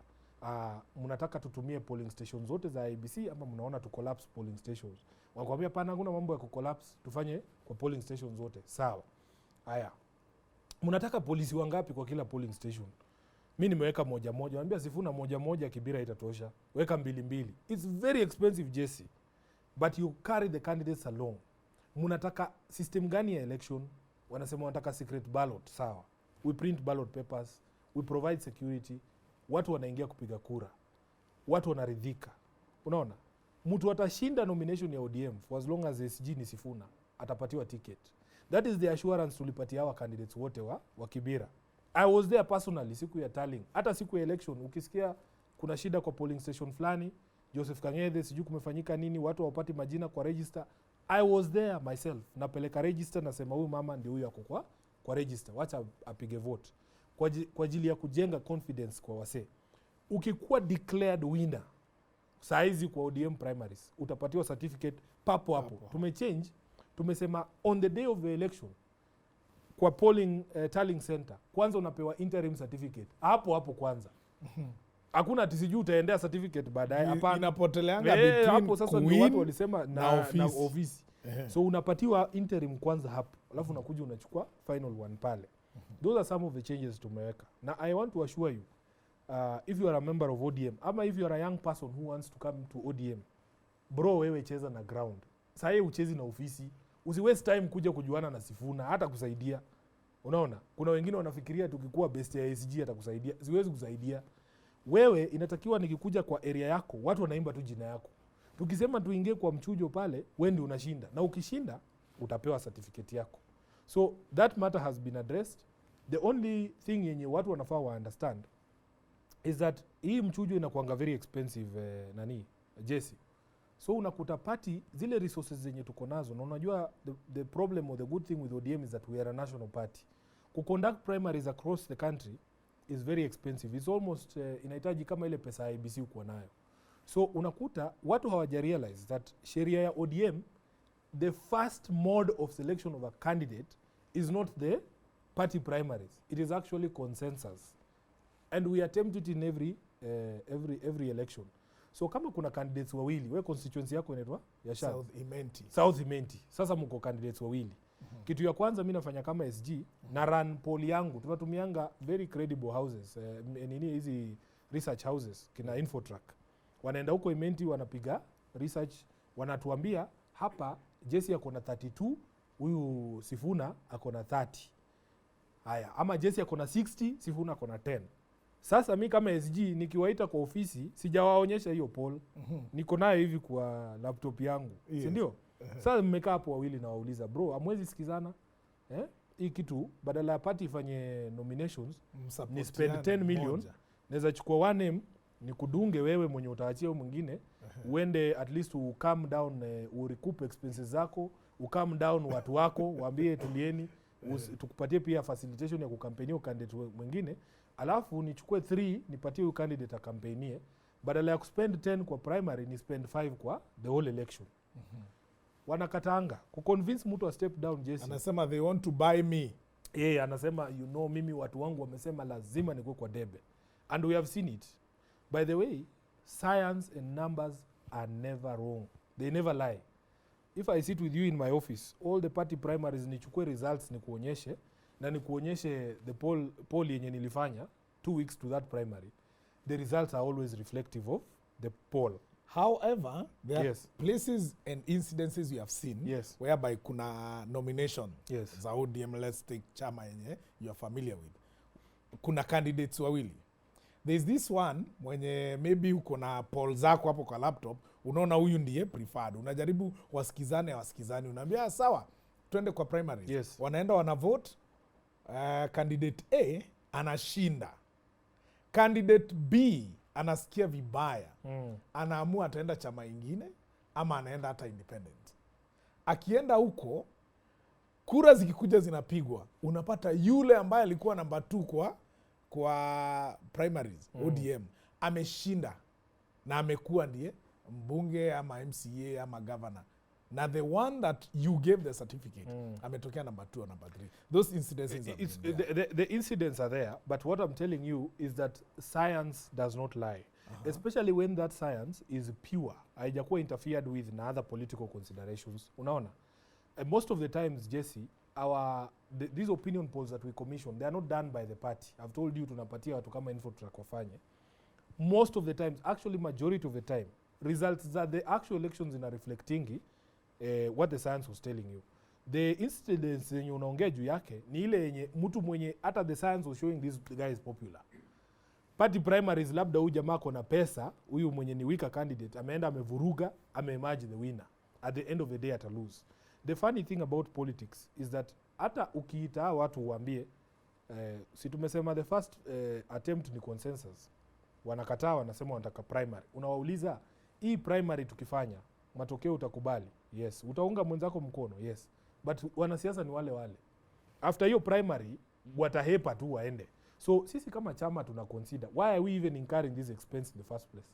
Mnataka tutumie polling stations zote za IBC ama mnaona tu collapse polling stations. Wanakuambia pana hakuna mambo ya collapse, tufanye kwa polling stations zote. Sawa. Haya. Mnataka polisi wangapi kwa kila polling station? Mimi nimeweka moja. Naambia SIFUNA moja Kibira itatosha. Weka 2. It's very expensive Jessy. But you carry the candidates along. Mnataka system gani ya election? Wanasema wanataka secret ballot. Sawa. We print ballot papers. We provide security. Watu wanaingia kupiga kura. Watu wanaridhika. Unaona? Mtu atashinda nomination ya ODM for as long as SG ni SIFUNA atapatiwa ticket. That is the assurance tulipatia hawa candidates wote wa Kibira. I was there personally siku ya tallying. Hata siku ya election ukisikia kuna shida kwa polling station fulani, Joseph Kang'ethe sijui kumefanyika nini, watu hawapati majina kwa register. I was there myself. Napeleka register nasema huyu mama ndio huyu ako kwa register. Wacha apige vote. Kwa ajili ya kujenga confidence kwa wasee. Ukikuwa declared winner, saizi kwa ODM primaries utapatiwa certificate papo hapo. Tumechange, tumesema on the day of the election kwa polling tallying center kwanza unapewa interim certificate hapo hapo kwanza. Hakuna ati sijui utaendea certificate baadaye, hapana. Inapoteleanga between hapo sasa ndio watu walisema na ofisi. So unapatiwa interim kwanza hapo, alafu unakuja unachukua final one pale. Those are some of the changes tumeweka. Now I want to assure you, if you are a member of ODM ama if you are a young person who wants to come to ODM, bro wewe cheza na ground. Sasa uchezi na ofisi. Usi waste time kuja kujuana na Sifuna hata kusaidia. Unaona? Kuna wengine wanafikiria tukikuwa best ya SG atakusaidia. Siwezi kusaidia. Wewe inatakiwa nikikuja kwa area yako, watu wanaimba tu jina yako. Tukisema tuingie kwa mchujo pale, wewe ndio unashinda. Na ukishinda, utapewa certificate yako. So that matter has been addressed. The only thing yenye watu wanafaa wa understand is that hii mchujo inakuanga very expensive Jessy. So unakuta party zile resources zenye tuko nazo, na unajua the problem or the good thing with ODM is that we are a national party. Kuconduct primaries across the country is very expensive. It's almost inahitaji kama ile pesa IBC uko nayo. So unakuta watu hawaja realize that sheria ya ODM, the first mode of selection of a candidate is not the party primaries. It is actually consensus. And we attempt it in every election. So kama kuna candidates wawili, we constituency yako inaitwa ya South Imenti. Sasa mko candidates wawili. Kitu ya kwanza mimi nafanya kama SG na run poll yangu. Tunatumianga very credible houses, hizi research houses kina Infotrack. Wanaenda huko Imenti wanapiga research, wanatuambia hapa Jessy ako na 32, huyu Sifuna ako na 30. Haya, ama Jessy ako na 60, Sifuna ako na 10. Sasa mi kama SG nikiwaita kwa ofisi sijawaonyesha hiyo poll. Niko nayo hivi kwa laptop yangu. Yes. Si ndio? Sasa mmekaa hapo wawili na wauliza, bro, amwezi sikizana? Hii kitu badala ya party ifanye nominations ni spend 10 million. Naweza chukua one name ni kudunge wewe mwenye utaachia mwingine, uende at least u calm down, urecoup expenses zako, u calm down watu wako, waambie tulieni, tukupatie pia facilitation ya kukampenia candidate mwingine. Alafu nichukue 3 nipatie huyu candidate akampenie, badala ya kuspend 10 kwa primary ni spend 5 kwa the whole election. Wanakatanga kuconvince mtu a step down. Jessy anasema they want to buy me. Anasema mimi watu wangu wamesema lazima nikuwe kwa debe. And we have seen it. By the way, science and numbers are never wrong. They never lie. If I sit with you in my office, all the party primaries nichukue results nikuonyeshe, na nikuonyeshe the poll yenye nilifanya 2 weeks to that primary, the results are always reflective of the poll. However, there are places and incidences we have seen whereby kuna nomination za ODM, let's take chama yenye you are familiar with. Kuna candidates wawili. There is this one mwenye maybe uko na poll zako hapo kwa laptop, unaona huyu ndiye preferred. Unajaribu wasikizane, unaambia sawa, twende kwa primary. Wanaenda wanavote. Candidate A anashinda, candidate B anasikia vibaya, anaamua ataenda chama ingine ama anaenda hata independent. Akienda huko, kura zikikuja zinapigwa, unapata yule ambaye alikuwa number 2 kwa primaries ODM ameshinda na amekuwa ndiye mbunge ama MCA ama governor. Na the one that you gave the certificate ametokea number 2 or number 3. Those incidences the incidents are there, but what I'm telling you is that science does not lie. Especially when that science is pure. Haijakuwa interfered with na other political considerations. Unaona? Most of the times, Jessy, these opinion polls that we commission, they are not done by the party. I've told you tunapatia watu kama Infotrack wafanye. Most of the times, actually majority of the time, results that the actual elections in a reflecting what the science was telling you. The incidents yenye unaongea juu yake ni ile yenye mtu mwenye hata the science was showing this guy is popular. Party primaries labda huyu jamaa kona pesa, huyu mwenye ni weaker candidate ameenda amevuruga, ameemerge the winner. At the end of the day ata lose. The funny thing about politics is that hata ukiita watu uambie si tumesema the first attempt ni consensus. Wanakataa, wanasema wanataka primary. Unawauliza hii primary tukifanya matokeo utakubali? Yes. Utaunga mwenzako mkono? Yes. But wanasiasa ni wale wale. After hiyo primary watahepa tu waende. So sisi kama chama tuna consider, why are we even incurring this expense in the first place?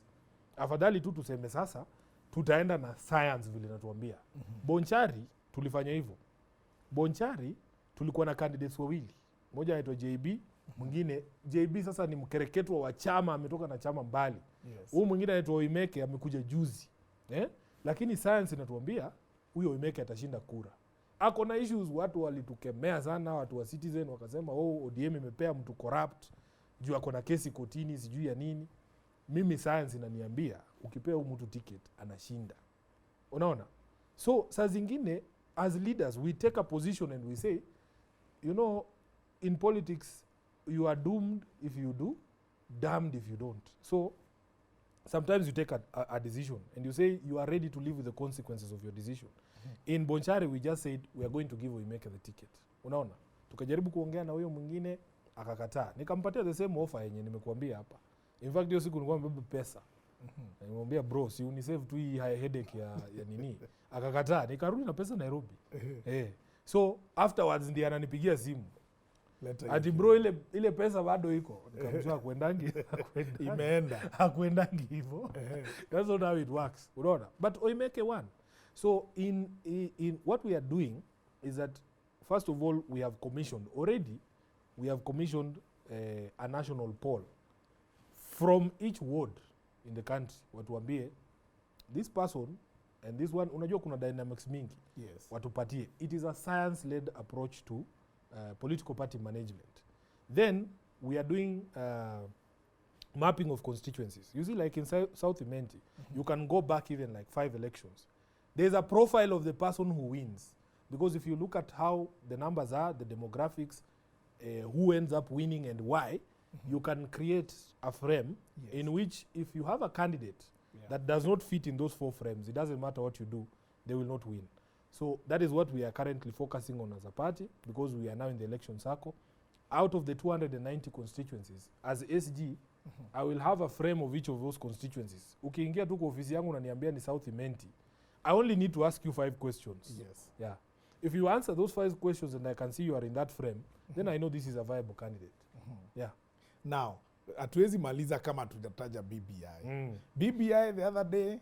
afadhali tu tuseme sasa tutaenda na science vile natuambia. Bonchari tulifanya hivyo. Bonchari tulikuwa na candidates wawili. Mmoja anaitwa JB, mwingine JB sasa ni mkereketwa wa chama, ametoka na chama mbali. Huyu mwingine anaitwa Oimeke, amekuja juzi. Lakini science inatuambia huyo Oimeke atashinda kura. Ako na issues, watu walitukemea sana, watu wa Citizen wakasema ODM imepea mtu corrupt, juu ako na kesi kotini sijui ya nini. Mimi science inaniambia ukipea huyu mtu ticket anashinda. Unaona? So saa zingine as leaders we take a position and we say, you know, in politics you are doomed if you do, damned if you don't. So sometimes you take a decision and you say you are ready to live with the consequences of your decision. In Bonchari we just said we are going to give Oimeke the ticket. Unaona? Tukajaribu kuongea na huyo mwingine akakataa. Nikampatia the same offer yenye nimekuambia hapa. In fact hiyo siku nilikuwa mbebe pesa. Nimwambia bro, si unisave tu hii headache ya nini. Akakataa. Nikarudi na pesa Nairobi. So afterwards ndiye ananipigia simu. Ati bro ile pesa bado iko. Nikamshoa kuendangi imeenda. Hakuendangi hivyo. That's not how it works. Unaona? But Oimeke won. So in what we are doing is that first of all we have commissioned a national poll from each ward in the country. Watuambie this person and this one, unajua kuna dynamics mingi. Yes. Watupatie. It is a science-led approach to political party management. Then we are doing mapping of constituencies. You see, like in South Imenti, you can go back even like 5 elections. There's a profile of the person who wins. Because if you look at how the numbers are, the demographics, who ends up winning and why, you can create a frame in which if you have a candidate that does not fit in those 4 frames, it doesn't matter what you do, they will not win. So that is what we are currently focusing on as a party, because we are now in the election cycle. Out of the 290 constituencies, as SG, I will have a frame of each of those constituencies. Ukiingia tu kwa ofisi yangu unaniambia ni South Imenti, I only need to ask you 5 questions. Yes. Yeah. If you answer those 5 questions and I can see you are in that frame, then I know this is a viable candidate. Yeah. Now, hatuwezi maliza kama tutataja BBI. BBI the other day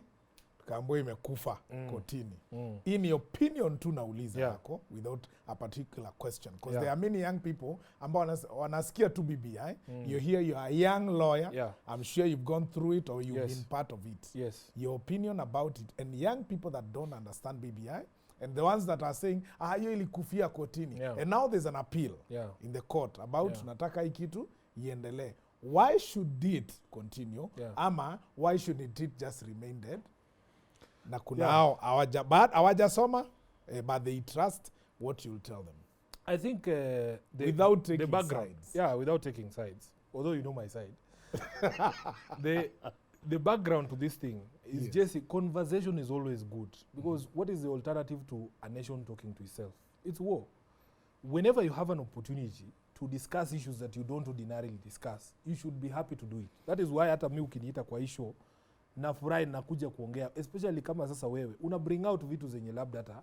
tukaambiwa imekufa kotini. In your opinion tu nauliza yako without a particular question, because there are many young people ambao wanasikia tu BBI. You hear you are a young lawyer. I'm sure you've gone through it or you've been part of it. Your opinion about it, and young people that don't understand BBI and the ones that are saying hiyo ilikufia kotini, and now there's an appeal in the court about nataka hii kitu iendelee. Why should it continue? Ama why should it just remain dead? Na kuna hao hawajasoma but they trust what you'll tell them. I think without taking the background sides. Yeah, without taking sides, although you know my side. The background to this thing is Jessy, conversation is always good, because what is the alternative to a nation talking to itself? It's war. Whenever you have an opportunity to discuss issues that you don't ordinarily discuss, you should be happy to do it. That is why hata mimi ukiniita kwa issue nafurahi nakuja kuongea, especially kama sasa wewe una bring out vitu zenye labda hata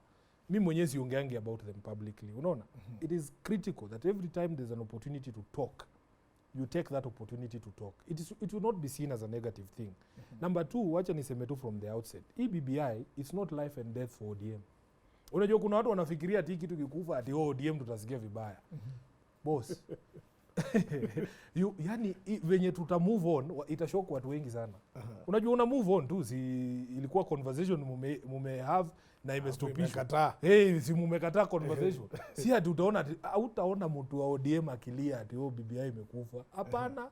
mimi mwenyewe siongeangi about them publicly. Unaona? It is critical that every time there's an opportunity to talk, you take that opportunity to talk. It will not be seen as a negative thing. Number 2, wacha niseme tu from the outset, BBI, it's not life and death for ODM. Unajua kuna watu wanafikiria ati kitu kikufa ati ODM tutasikia vibaya. Boss. Yani venye tuta move on itashock watu wengi sana. Unajua una move on tu, si ilikuwa conversation mume have na imestopishwa. Si mumekataa conversation. Si ati utaona mtu wa ODM akilia ati BBI imekufa. Hapana.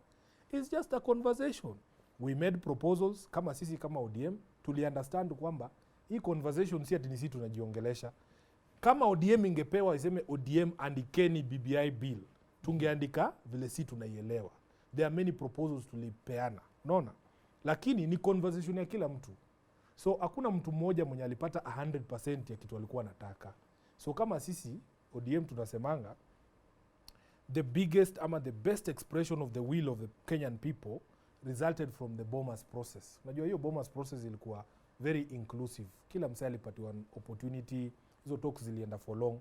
It's just a conversation. We made proposals kama sisi kama ODM, tuli understand kwamba hii conversation si ati nisi tunajiongelesha. Kama ODM ingepewa iseme ODM andikeni BBI bill, tungeandika vile si tunaielewa. There are many proposals tulipeana. Unaona? Lakini ni conversation ya kila mtu. So hakuna mtu mmoja mwenye alipata 100% ya kitu alikuwa anataka. So kama sisi ODM tunasemanga the biggest ama the best expression of the will of the Kenyan people resulted from the Bomas process. Unajua hiyo Bomas process ilikuwa very inclusive. Kila msee alipatiwa an opportunity. Hizo talks zilienda for long.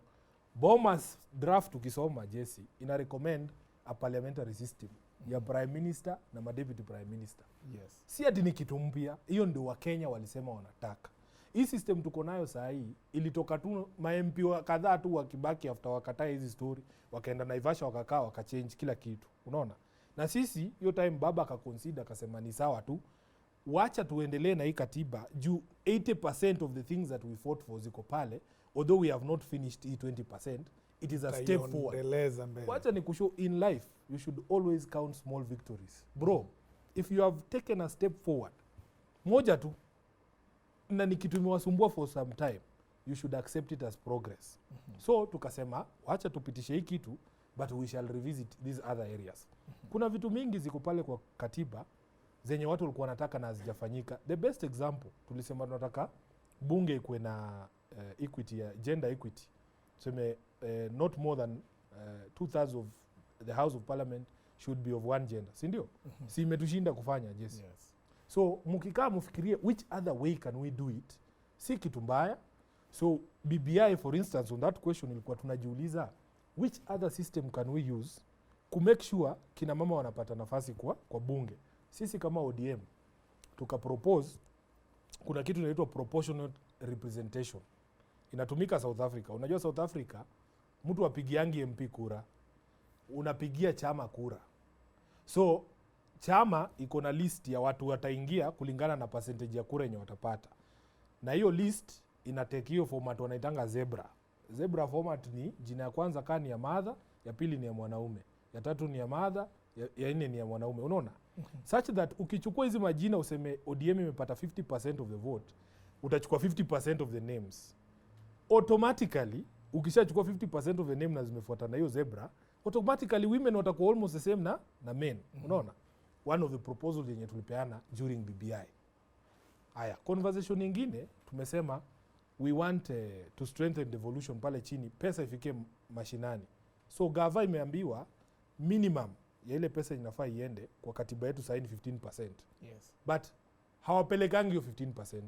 Bomas draft ukisoma Jessy ina recommend a parliamentary system. ya prime minister na madeputy prime minister. Yes. Si ati ni kitu mpya, hiyo ndio Wakenya walisema wanataka. Hii system tuko nayo saa hii ilitoka tu ma-MP kadhaa tu wakibaki after wakataa hizi story, wakaenda Naivasha wakakaa wakachange kila kitu. Unaona? Na sisi hiyo time baba akaconsider akasema ni sawa tu. Wacha tuendelee na hii katiba juu 80% of the things that we fought for ziko pale, although we have not finished hii 20%, it is a step forward. Wacha ni kushow in life you should always count small victories. Bro, if you have taken a step forward, moja tu, na ni kitu imewasumbua for some time, you should accept it as progress. So tukasema wacha tupitishe hii kitu, but we shall revisit these other areas. Kuna vitu mingi ziko pale kwa katiba zenye watu walikuwa wanataka na hazijafanyika. The best example, tulisema tunataka bunge ikuwe na equity, gender equity. Tuseme not more than 2/3 of the House of Parliament should be of one gender. Si ndio? Si imetushinda kufanya, Jessy. Yes. So mkikaa mfikirie which other way can we do it? Si kitu mbaya. So BBI for instance, on that question ilikuwa tunajiuliza which other system can we use to make sure kina mama wanapata nafasi kwa bunge. Sisi kama ODM tukapropose kuna kitu inaitwa proportionate representation. Inatumika South Africa. Unajua South Africa mtu apigiangi MP kura, unapigia chama kura. So chama iko na list ya watu wataingia kulingana na percentage ya kura yenye watapata. Na hiyo list inatake hiyo format wanaitanga zebra. Zebra format ni jina ya kwanza kani ya mother, ya pili ni ya mwanaume, ya tatu ni ya mother, ya nne ni ya mwanaume. Unaona? Such that ukichukua hizi majina useme ODM imepata 50% of the vote, utachukua 50% of the names. Automatically ukishachukua 50% of the name na zimefuata na hiyo zebra, automatically women watakuwa almost the same na men. Unaona? One of the proposals yenye tulipeana during BBI. Aya, conversation nyingine tumesema we want to strengthen devolution pale chini, pesa ifike mashinani. So gava imeambiwa minimum ya ile pesa inafaa iende kwa katiba yetu saini 15%. Yes. But hawapelekangi hiyo 15%.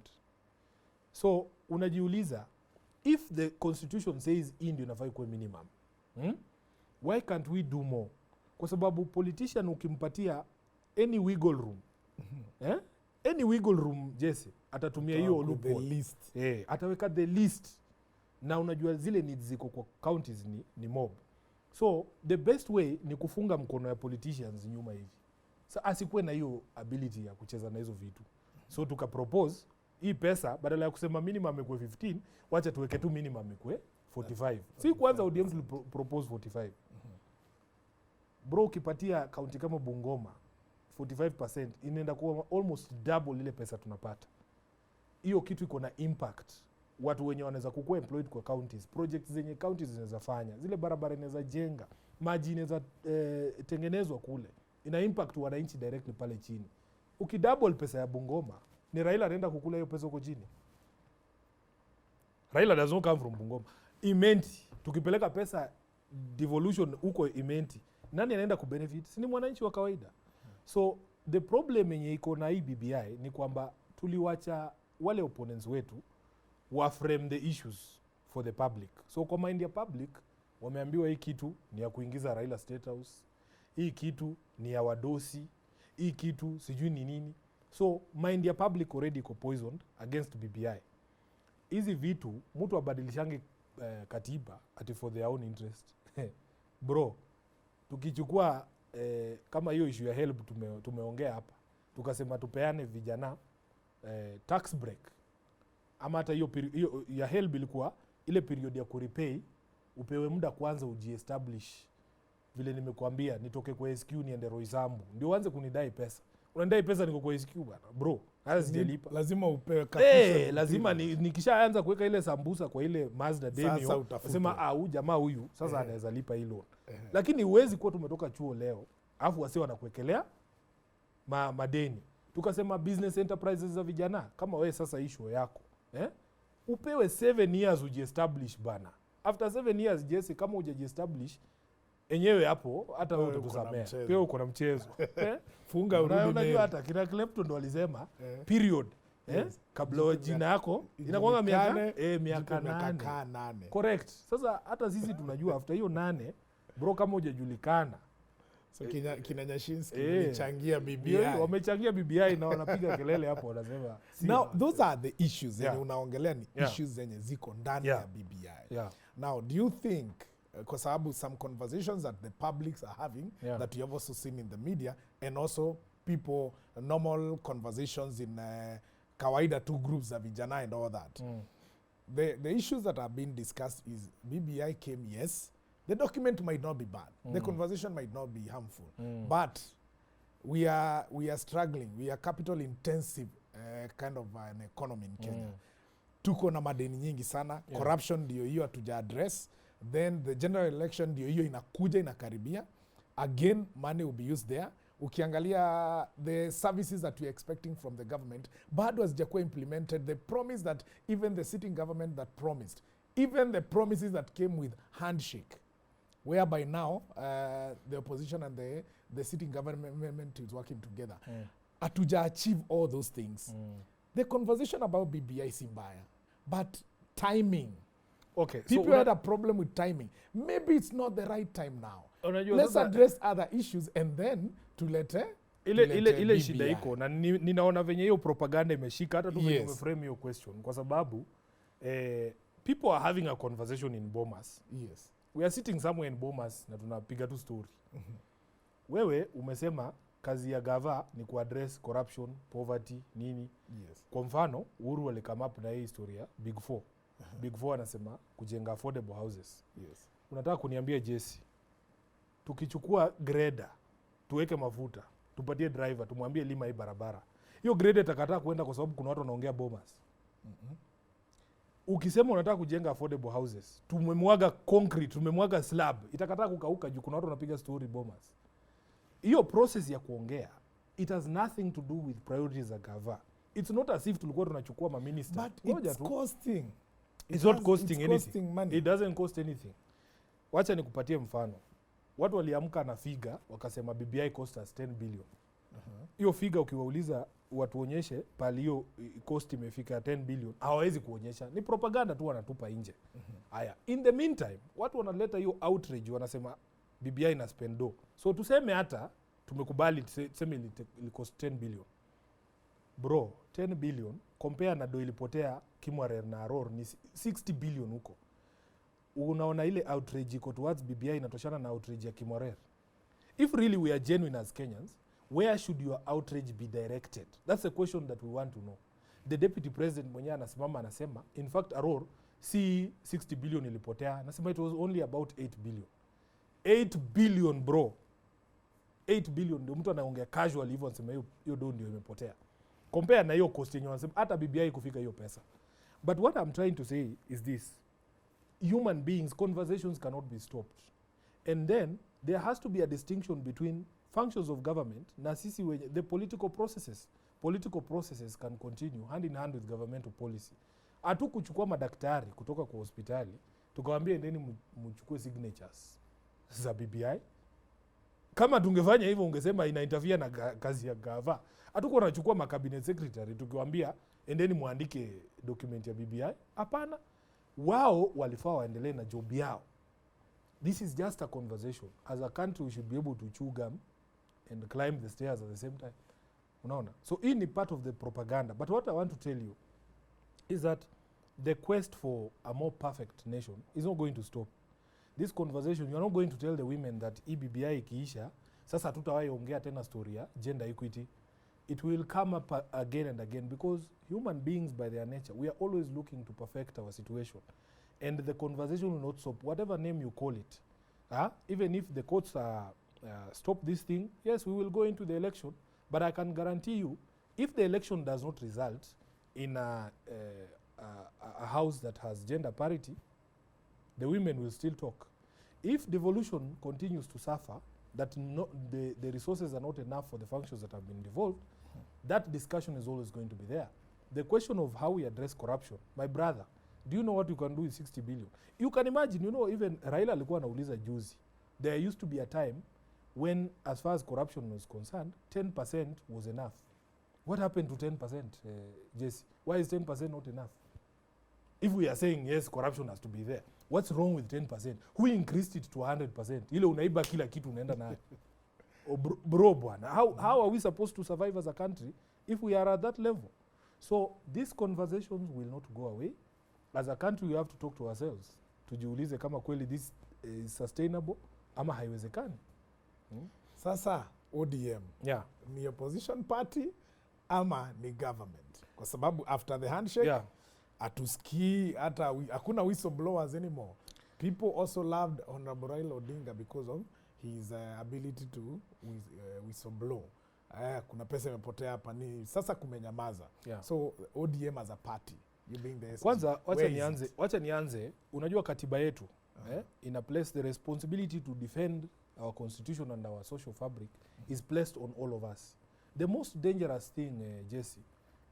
So unajiuliza, if the constitution says hii ndio inafaa ikuwe minimum, why can't we do more? Kwa sababu politician ukimpatia any wiggle room, any wiggle room, Jessy, atatumia hiyo loophole. Ataweka the list. Na unajua zile needs ziko kwa counties ni mob. So the best way ni kufunga mkono ya politicians nyuma hivi. So asikuwe na hiyo ability ya kucheza na hizo vitu. So tukapropose hii pesa badala ya kusema minimum ikue 15, wacha tuweke tu minimum ikue 45. Si kwanza ODM tulipropose 45. Bro, ukipatia county kama Bungoma 45%, inaenda kuwa almost double ile pesa tunapata. Hiyo kitu iko na impact. Watu wenye wanaweza kukua employed kwa counties, projects zenye counties zinaweza fanya, zile barabara inaweza jenga, maji inaweza tengenezwa kule. Ina impact wananchi directly pale chini. Ukidouble pesa ya Bungoma, ni Raila anaenda kukula hiyo pesa huko chini? Raila does not come from Bungoma. Imenti, tukipeleka pesa devolution huko Imenti, nani anaenda kubenefit? Si ni mwananchi wa kawaida. So the problem yenye iko na hii BBI ni kwamba tuliwacha wale opponents wetu wa frame the issues for the public. So kwa mind ya public wameambiwa hii kitu ni ya kuingiza Raila State House, hii kitu ni ya wadosi, hii kitu sijui ni nini. So mind ya public already iko poisoned against BBI. Hizi vitu mtu abadilishange katiba ati for their own interest. Bro, tukichukua kama hiyo issue ya HELB tumeongea hapa, tukasema tupeane vijana tax break, ama hata hiyo ya HELB ilikuwa ile period ya kurepay upewe muda kwanza ujiestablish. Vile nimekuambia nitoke kwa SQ niende Roysambu ndio uanze kunidai pesa. Unadai pesa niko kwa SQ bana. Bro, hata sijalipa. Lazima upewe kabisa. Lazima nikishaanza kuweka ile sambusa kwa ile Mazda Demio, nasema huyu jamaa huyu sasa anaweza lipa hii loan. Lakini huwezi kuwa tumetoka chuo leo afu wase wanakuwekelea madeni. Tukasema business enterprises za vijana, kama wewe sasa issue yako, upewe 7 years ujiestablish bana. After 7 years, Jessy, kama hujajiestablish enyewe hapo hata wewe utakusamea. Pia uko na mchezo. Funga urudi. Unajua hata kina Klepto ndo walisema period. Kabla jina yako inakuwa miaka 8. Correct. Sasa hata sisi tunajua after hiyo 8, bro, kama hujajulikana So kina Nyashinski walichangia BBI. Wamechangia BBI na wanapiga kelele hapo wanasema. Now those are the issues zenye unaongelea ni Yeah. issues zenye ziko ndani ya BBI. Yeah. Now do you think kwa sababu some conversations that the publics are having that you have also seen in the media and also people normal conversations in kawaida two groups za vijana and all that. The issues that are being discussed is BBI came, yes. The document might not be bad. The conversation might not be harmful. But we are struggling. We are capital intensive kind of an economy in Kenya. Tuko na madeni nyingi sana. Corruption ndio hiyo hatuja address. Then the general election ndio hiyo inakuja inakaribia. Again, money will be used there. Ukiangalia the services that we are expecting from the government, bado hazijakuwa implemented. The promise that even the sitting government that promised, even the promises that came with handshake, whereby now the opposition and the sitting government is working together. Hatuja achieve all those things. The conversation about BBI si mbaya, but timing. Okay, People had a problem with timing. Maybe it's not the right time now. Let's address other issues and then tulete ile shida iko na ninaona venye hiyo propaganda imeshika hata tu venye umeframe hiyo question kwa sababu people are having a conversation in Bomas. Yes. We are sitting somewhere in Bomas na tunapiga tu story. Wewe umesema kazi ya gava ni kuaddress corruption, poverty, nini. Yes. Kwa mfano Uhuru alikama up na hii historia Big Four. Big Four anasema kujenga affordable houses. Yes. Unataka kuniambia Jessy, tukichukua grader, tuweke mafuta, tupatie driver, tumwambie lima hii barabara. Hiyo grader itakataa kuenda kwa sababu kuna watu wanaongea Bomas. Ukisema unataka kujenga affordable houses, tumemwaga concrete, tumemwaga slab, itakataa kukauka juu kuna watu wanapiga story Bomas. Hiyo process ya kuongea, it has nothing to do with priorities za gava. It's not as if tulikuwa tunachukua ma minister. But it's costing. It's not costing anything. Money. It doesn't cost anything. Wacha nikupatie mfano. Watu waliamka na figa wakasema BBI cost us 10 billion. Hiyo figa ukiwauliza watuonyeshe pali hiyo cost imefika 10 billion, hawawezi kuonyesha. Ni propaganda tu wanatupa nje. Haya, in the meantime, watu wanaleta hiyo outrage wanasema BBI ina spendo. So tuseme hata tumekubali tuseme ili cost 10 billion. Bro, 10 billion compare na do ilipotea Kimwarer na Aror ni 60 billion huko. Unaona ile outrage iko towards BBI inatoshana na outrage ya Kimwarer. If really we are genuine as Kenyans, where should your outrage be directed? That's a question that we want to know. The deputy president mwenyewe anasimama anasema, in fact Aror si 60 billion ilipotea, anasema it was only about 8 billion. 8 billion bro. 8 billion ndio mtu anaongea casual hivyo anasema hiyo do ndio imepotea. Compare na hiyo cost yenyewe wanasema hata BBI kufika hiyo pesa. But what I'm trying to say is this. Human beings, conversations cannot be stopped. And then there has to be a distinction between functions of government na sisi the political processes. Political processes can continue hand in hand with governmental policy. Hatu kuchukua madaktari kutoka kwa hospitali tukawaambia endeni mchukue signatures za BBI. Kama tungefanya hivyo ungesema ina interfere na kazi ya gava. Hatuko tunachukua ma cabinet secretary tukiwaambia endeni muandike document ya BBI. Hapana. Wao walifaa waendelee na job yao. This is just a conversation. As a country we should be able to chew gum and climb the stairs at the same time. Unaona? So hii ni part of the propaganda. But what I want to tell you is that the quest for a more perfect nation is not going to stop. This conversation, you are not going to tell the women that BBI ikiisha, sasa tutawahi ongea tena story ya gender equity. It will come up again and again because human beings by their nature, we are always looking to perfect our situation. And the conversation will not stop, whatever name you call it. Even if the courts stop this thing, yes, we will go into the election. But I can guarantee you, if the election does not result in a house that has gender parity, the women will still talk. If devolution continues to suffer, that the resources are not enough for the functions that have been devolved, that discussion is always going to be there. The question of how we address corruption, my brother, do you know what you can do with 60 billion? You can imagine, you know, even Raila alikuwa anauliza juzi, there used to be a time when, as far as corruption was concerned, 10% was enough. What happened to 10%, Jessy? Why is 10% not enough? If we are saying, yes, corruption has to be there, what's wrong with 10%? Who increased it to 100%? Ile unaiba kila kitu unaenda nayo. bro bwana, how are we supposed to survive as a country if we are at that level? So these conversations will not go away. As a country we have to talk to ourselves, tujiulize kama kweli this is sustainable ama haiwezekani. Sasa ODM ni opposition party ama ni government? Kwa sababu after the handshake atusikii hata hakuna whistleblowers anymore. People also loved Honorable Raila Odinga because of his ability to whistleblow. Kuna pesa imepotea hapa, ni sasa kumenyamaza. So ODM as a party, you being the kwanza wacha nianze unajua katiba yetu ina place the responsibility to defend our constitution and our social fabric is placed on all of us. The most dangerous thing, Jessy,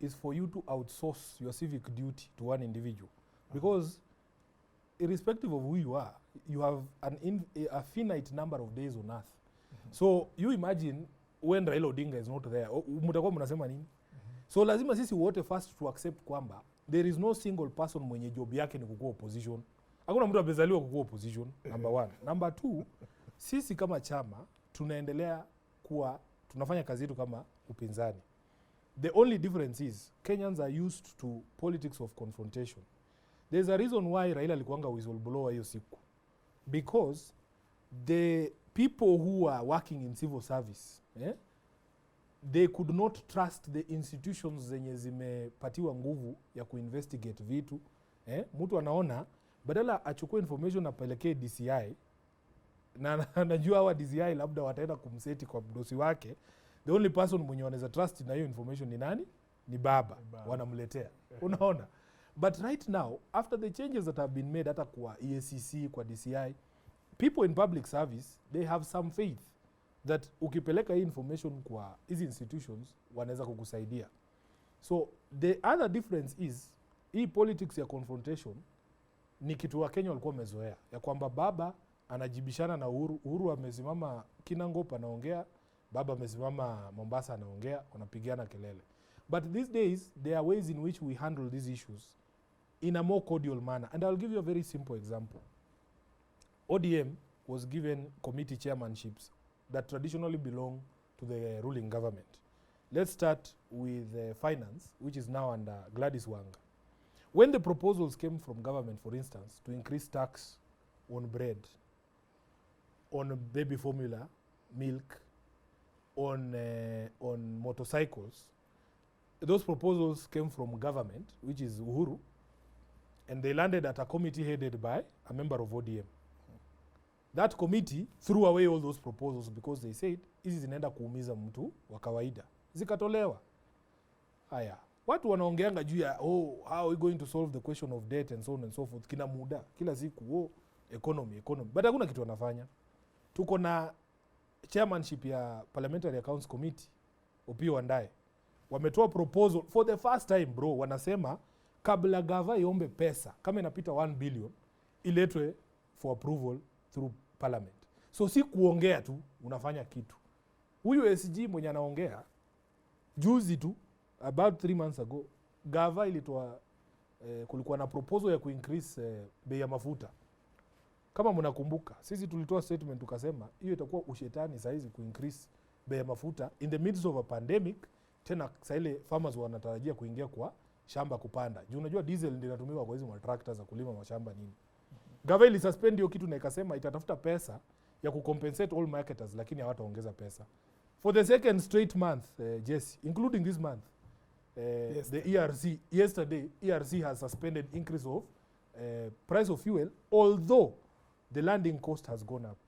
is for you to outsource your civic duty to one individual, because irrespective of who you are, you have a finite number of days on earth. So you imagine when Raila Odinga is not there, mtakuwa mnasema nini? So lazima sisi wote first to accept kwamba there is no single person mwenye job yake ni kukua opposition. Hakuna mtu amezaliwa kukua opposition, number one. Number two, sisi kama chama tunaendelea kuwa tunafanya kazi yetu kama upinzani. The only difference is Kenyans are used to politics of confrontation. There's a reason why Raila alikuanga whistleblower hiyo siku. Because the people who are working in civil service, they could not trust the institutions zenye zimepatiwa nguvu ya kuinvestigate vitu. Mtu anaona badala achukue information apelekee DCI, na anajua hawa DCI labda wataenda kumseti kwa mdosi wake, the only person mwenye wanaweza trust na hiyo information ni nani? Ni baba. Wanamletea. Unaona? But right now, after the changes that have been made hata kwa EACC, kwa DCI, people in public service, they have some faith that ukipeleka hii information kwa hizi institutions wanaweza kukusaidia. So the other difference is hii politics ya confrontation ni kitu wa Kenya walikuwa wamezoea, ya kwamba baba anajibishana na Uhuru amesimama Kinangop anaongea, baba amesimama Mombasa anaongea, wanapigiana kelele. But these days there are ways in which we handle these issues in a more cordial manner, and I'll give you a very simple example. ODM was given committee chairmanships that traditionally belong to the ruling government. Let's start with finance, which is now under Gladys Wanga. When the proposals came from government, for instance, to increase tax on bread, on baby formula, milk, on motorcycles, those proposals came from government, which is Uhuru, and they landed at a committee headed by a member of ODM. That committee threw away all those proposals because they said hizi zinaenda kuumiza mtu wa kawaida. Zikatolewa. Haya, watu wanaongeanga juu ya how are we going to solve the question of debt and so on and so forth. Kila muda, kila siku economy. But hakuna kitu wanafanya. Tuko na chairmanship ya Parliamentary Accounts Committee, Opiyo Wandayi. Wametoa proposal for the first time, bro, wanasema kabla gava iombe pesa kama inapita 1 billion iletwe for approval through parliament. So si kuongea tu, unafanya kitu. Huyu SG mwenye anaongea juzi tu, about 3 months ago, gava ilitoa kulikuwa na proposal ya kuincrease bei ya mafuta. Kama mnakumbuka, sisi tulitoa statement tukasema hiyo itakuwa ushetani saizi kuincrease bei ya mafuta in the midst of a pandemic, tena saile farmers wanatarajia kuingia kwa shamba kupanda. Juu unajua diesel ndio inatumiwa kwa hizo tractors za kulima mashamba nini. Gava ili suspend hiyo kitu na ikasema itatafuta pesa ya kucompensate all marketers, lakini hawataongeza pesa. For the second straight month, Jessy, including this month, the ERC, yesterday, ERC has suspended increase of price of fuel, although the landing cost has gone up.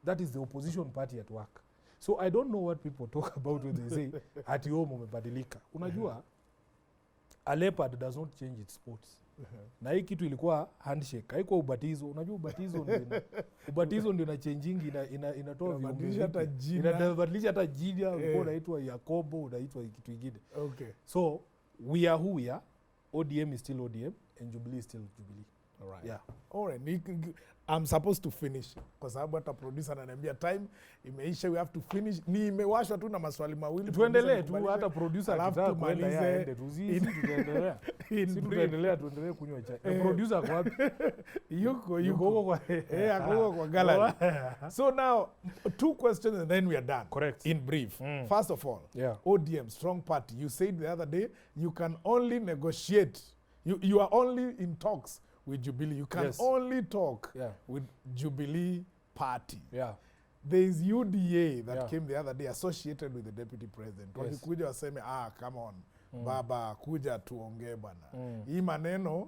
That is the opposition party at work. So I don't know what people talk about when they say, ati home umebadilika. Unajua, a leopard does not change its spots. Na hii kitu ilikuwa handshake, haikuwa ubatizo. Unajua ubatizo ndio na changing inatoa viumbe hata jina. Inabadilisha hata jina, ulikuwa unaitwa Yakobo, unaitwa kitu kingine. Okay. So we are who we are. ODM is still ODM and Jubilee is still Jubilee. All right. Yeah. All right. I'm supposed to finish kwa sababu hata producer ananiambia time imeisha, we have to finish. Ni imewashwa tu na maswali mawili. Tuendelee tu, hata producer akitaka kwenda tumalize aende tu. Sisi tutaendelea. Sisi tuendelee kunywa chai. Producer kwa wapi? Yuko kwa gallery. So now 2 questions and then we are done. Correct. In brief. First of all, ODM, strong party. You said the other day you can only negotiate. You are only in talks with Jubilee. You can only talk with Jubilee Party. Yeah. There is UDA that came the other day associated with the deputy president. Wakikuja waseme, come on, baba, kuja tuongee bana. Hii maneno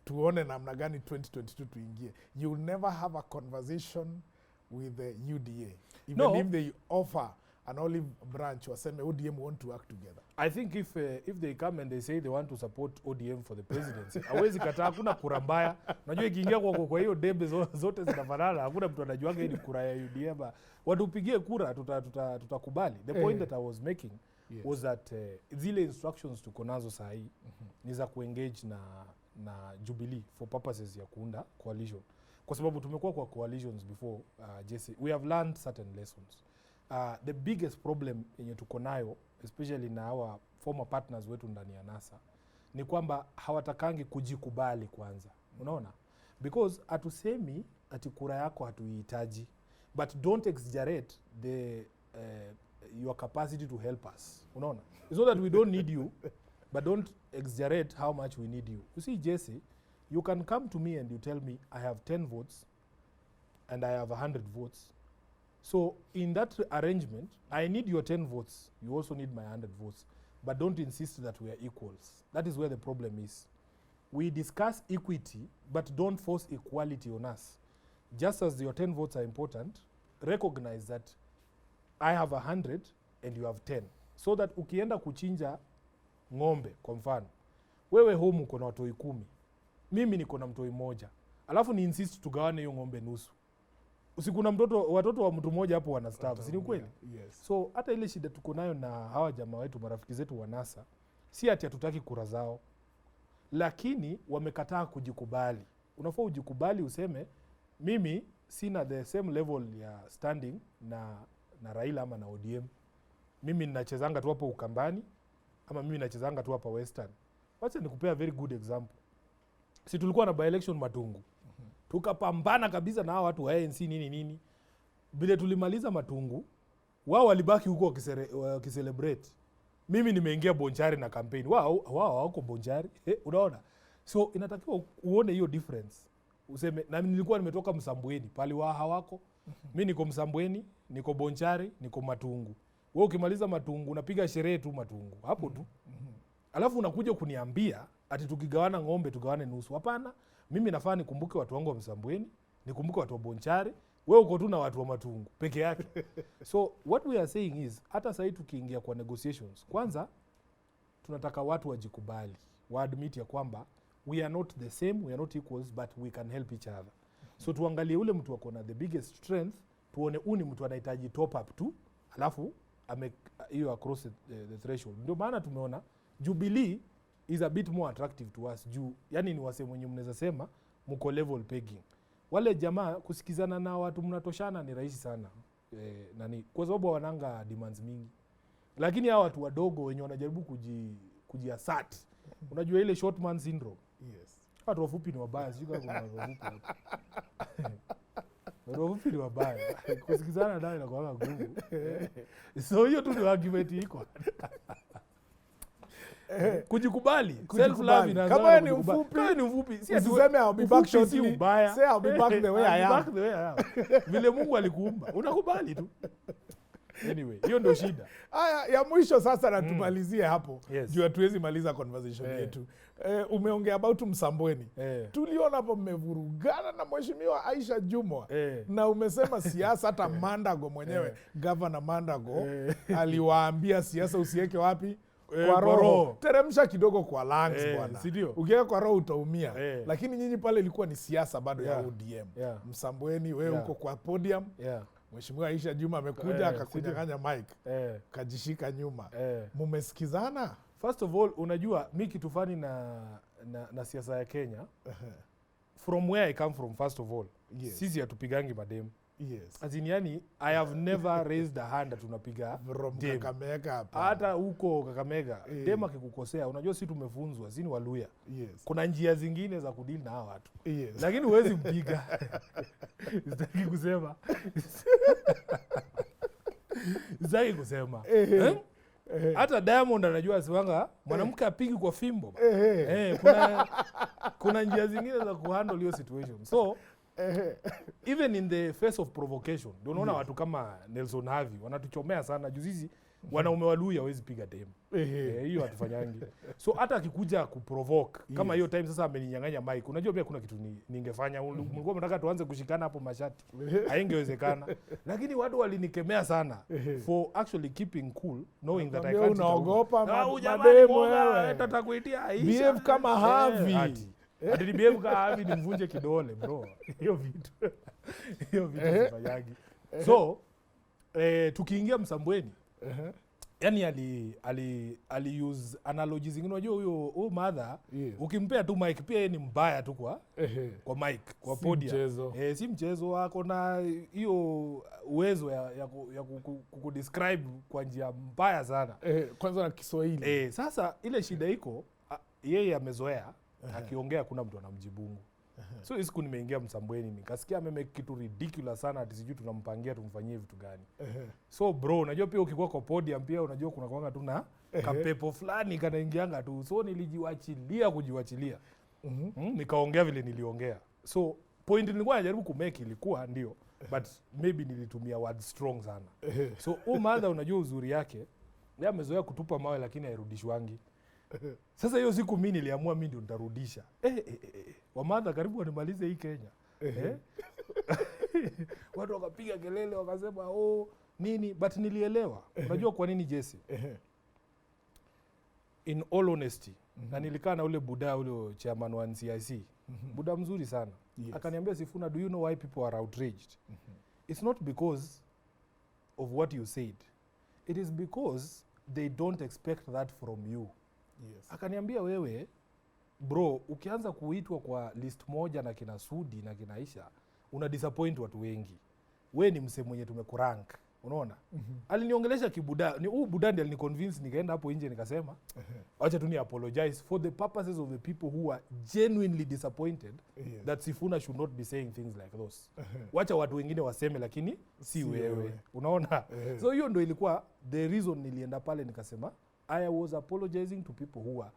tuone namna gani 2022 tuingie. You'll never have a conversation with the UDA. Even if they offer an olive branch, waseme ODM want to work together. I think if they come and they say they want to support ODM for the presidency, hawezi kataa, hakuna kura mbaya. Unajua ikiingia kwa hiyo debe zote zinafanana, hakuna mtu anajuaga hii ni kura ya UDM. Watupigie kura tutakubali. The point that I was making was that zile instructions tuko nazo saa hii ni za kuengage na Jubilee for purposes ya kuunda coalition. Kwa sababu tumekuwa kwa coalitions before, Jessy. We have learned certain lessons. The biggest problem yenye tuko nayo, especially na our former partners wetu ndani ya NASA, ni kwamba hawatakangi kujikubali kwanza. Unaona? Because atusemi ati kura yako hatuihitaji, but don't exaggerate your capacity to help us. Unaona? It's not that we don't need you, but don't exaggerate how much we need you. You see, Jessy, you can come to me and you tell me I have 10 votes and I have 100 votes. So in that arrangement, I need your 10 votes. You also need my 100 votes. But don't insist that we are equals. That is where the problem is. We discuss equity, but don't force equality on us. Just as your 10 votes are important, recognize that I have 100 and you have 10. So that ukienda kuchinja ng'ombe, kwa mfano, wewe home uko na watoi 10. Mimi niko na mtoi 1. Alafu ni insist tugawane hiyo ng'ombe nusu. Usikuna watoto wa mtu mmoja hapo wanastafu, si ni kweli? Yes. So hata ile shida tuko nayo na hawa jamaa wetu, marafiki zetu wa NASA, si ati hatutaki kura zao, lakini wamekataa kujikubali. Unafaa ujikubali useme mimi sina the same level ya standing na Raila ama na ODM. Mimi ninachezanga tu hapo Ukambani ama mimi ninachezanga tu hapa Western. Wacha nikupea very good example. Si tulikuwa na by election Matungu. Tukapambana kabisa na hao watu wa ANC nini. Bila tulimaliza Matungu, wao walibaki huko wakicelebrate. Mimi nimeingia Bonchari na campaign. Wao wako Bonchari. Unaona? So inatakiwa uone hiyo difference. Useme na nilikuwa nimetoka Msambweni, pale wao hawako. Mimi niko Msambweni, niko Bonchari, niko Matungu. Wewe ukimaliza Matungu unapiga sherehe tu Matungu. Hapo tu. Alafu unakuja kuniambia ati tukigawana ng'ombe tugawane nusu. Hapana. Mimi nafaa nikumbuke watu wangu wa Msambweni, nikumbuke watu wa Bonchari, wewe uko tu na watu wa Matungu peke yake. So what we are saying is, hata sasa tukiingia kwa negotiations, kwanza tunataka watu wajikubali, waadmit ya kwamba we are not the same, we are not equals, but we can help each other. So tuangalie ule mtu wako na the biggest strength, tuone uni mtu anahitaji top up tu, alafu hiyo across the threshold. Ndio maana tumeona Jubilee is a bit more attractive to us juu, yani ni wase mwenye mnaweza sema mko level pegging. Wale jamaa kusikizana na watu mnatoshana ni rahisi sana. Kwa sababu wananga demands mingi. Lakini hao watu wadogo wenye wanajaribu kujiassert. Unajua ile short man syndrome. Yes. Watu wafupi ni wabaya, sio kama watu wafupi. Watu wafupi ni wabaya. Kusikizana nao inakuwa ngumu. So hiyo tu ni argument iko. Kujikubali. Self love inaanza. Kama ni mfupi, usiseme I'll be back shortly. Say I'll be back the way I am. Vile Mungu alikuumba, unakubali tu. Anyway, hiyo ndio shida. Haya, ya mwisho sasa na tumalizie hapo. Juu hatuwezi maliza conversation yetu. Umeongea about Msambweni. Tuliona hapo mmevurugana na Mheshimiwa Aisha Jumwa. Na umesema siasa, hata Mandago mwenyewe, Governor Mandago, aliwaambia siasa usiweke wapi? Kwa roho. Teremsha kidogo kwa lungs bwana. Ukiweka kwa roho utaumia. Lakini nyinyi pale ilikuwa ni siasa bado ya ODM. Msambweni wewe uko kwa podium. Mheshimiwa Aisha Juma amekuja akakunyang'anya mic. Kajishika nyuma. Mumesikizana? First of all, unajua mimi kitu fani na siasa ya Kenya. from where I come from, first of all, Yes. sisi hatupigangi madem. Yes. As in, yani, I have never raised a hand tunapiga From dem. Kakamega hapa. Hata huko Kakamega, dem akikukosea, unajua si tumefunzwa, si ni Waluya. Yes. Kuna njia zingine za kudili na hao watu. Yes. Lakini huwezi mpiga. Sitaki kusema. Sitaki kusema. Hata Diamond anajua siwanga mwanamke apigi kwa fimbo. Kuna njia zingine za kuhandle hiyo situation. So even in the face of provocation, ndio unaona watu kama Nelson Havi wanatuchomea sana juu sisi wanaume Waluya hawezi piga dem. Hiyo hatufanyangi. So hata akikuja kuprovoke kama hiyo time sasa ameninyang'anya mic. Unajua pia kuna kitu ningefanya. Mlikuwa mnataka tuanze kushikana hapo mashati. Haingewezekana. Lakini watu walinikemea sana for actually keeping cool, knowing that I can't. Unaogopa mademu wewe. Tatakuitia Aisha. Behave kama Havi. Ati behave kama Havi nimvunje kidole bro. Hiyo vitu. Hiyo vitu zifanyagi. So tukiingia Msambweni. Yani ali use analogies zingine. Unajua huyo mother ukimpea tu mic pia yeye ni mbaya tu kwa mic, kwa podium. Si mchezo wako na hiyo uwezo ya kukudescribe kwa njia mbaya sana. Kwanza na Kiswahili. Sasa ile shida iko yeye amezoea akiongea kuna mtu anamjibungu. So siku nimeingia Msambweni nikasikia amemake kitu ridiculous sana ati sijui tunampangia tumfanyie vitu gani. So bro, unajua pia ukikuwa kwa podium pia unajua kuna kwanga tu na kapepo fulani kanaingianga tu. So kujiwachilia. Nikaongea vile niliongea. So point nilikuwa najaribu kumake ilikuwa ndio, but maybe nilitumia word strong sana. So mother unajua uzuri yake, yeye amezoea kutupa mawe lakini hairudishwangi. Sasa hiyo siku mimi niliamua mimi ndio nitarudisha. Wamadha karibu wanimalize hii Kenya. Watu wakapiga kelele wakasema nini, but nilielewa. Unajua kwa nini Jessy? In all honesty, na nilikaa na ule buda ule chairman wa NCIC. Buda mzuri sana. Yes. Akaniambia Sifuna, do you know why people are outraged? It's not because of what you said. It is because they don't expect that from you. Yes. Akaniambia wewe bro, ukianza kuitwa kwa list moja na kina Sudi na kina Aisha, una disappoint watu wengi. We ni msemo mwenye tumekurank. Unaona? Aliniongelesha kibuda. Ni buda ndiye aliniconvince nikaenda hapo nje nikasema, acha tu ni apologize for the purposes of the people who are genuinely disappointed that Sifuna should not be saying things like those. Wacha watu wengine waseme lakini si wewe. Unaona? So hiyo ndio ilikuwa the reason nilienda pale nikasema I was apologizing to people who are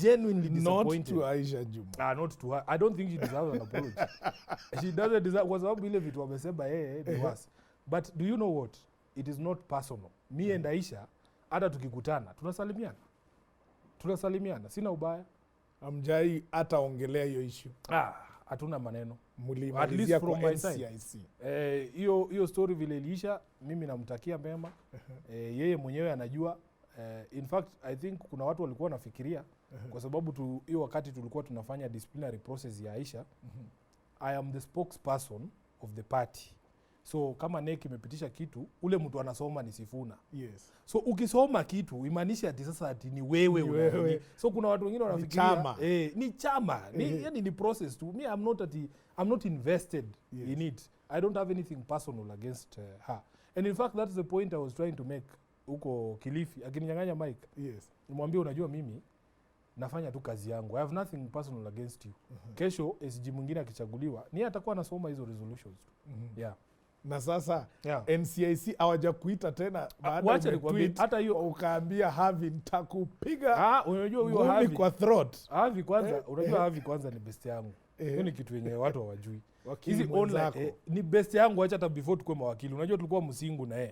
genuinely disappointed. Not to Aisha Juma. Not to her. I don't think she deserves an apology. She doesn't deserve, kwa sababu ile vitu wamesema ni worse. But do you know what? It is not personal. Me and Aisha, hata tukikutana, tunasalimiana. Sina ubaya. Amjai hata ongelea hiyo issue. Hatuna maneno. At least from my side. Hiyo story vile iliisha, mimi namtakia mema. Yeye mwenyewe anajua. In fact, I think kuna watu walikuwa nafikiria kwa sababu hiyo wakati tulikuwa tunafanya disciplinary process ya Aisha, I am the spokesperson of the party. So kama NEC imepitisha kitu, ule mtu anasoma ni Sifuna. Yes. So ukisoma kitu imaanisha ati sasa ati ni wewe. So kuna watu wengine wanafikiria ni chama. Yani ni process tu. Me I'm not invested in it. I don't have anything personal against her. And in fact that's the point I was trying to make. Huko Kilifi akininyang'anya mic. Yes. Nimwambia unajua mimi nafanya tu kazi yangu. I have nothing personal against you. Kesho SG mwingine akichaguliwa, ni atakuwa anasoma hizo resolutions tu. Na sasa NCIC hawajakuita tena baada ya tweet hata hiyo ukaambia Havi nitakupiga. Unajua huyo Havi kwa throat. Havi kwanza, unajua Havi kwanza ni best yangu. Hiyo ni kitu yenye watu hawajui. Hizi online ni best yangu, acha hata before tukue mawakili. Unajua tulikuwa Msingu na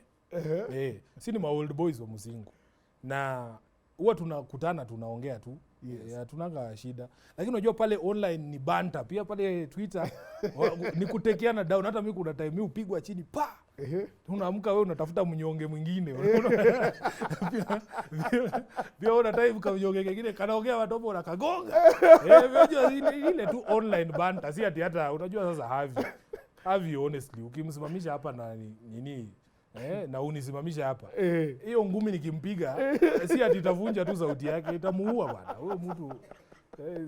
si ni ma old boys wa Msingu. Na huwa tunakutana tunaongea tu. Tunanga shida. Lakini unajua pale online ni banta. Pia pale Twitter ni kutekeana down. Hata mimi kuna time mimi upigwa chini pa. Unaamka wewe unatafuta mnyonge mwingine. Pia una time kama mnyonge mwingine kanaongea watopo unakagonga. Unajua ile tu online banta. Si ati hata unajua sasa Havi honestly ukimsimamisha hapa na nini na unisimamisha hapa. Hiyo ngumi nikimpiga si ati itavunja tu sauti yake, itamuua bwana. Huyo mtu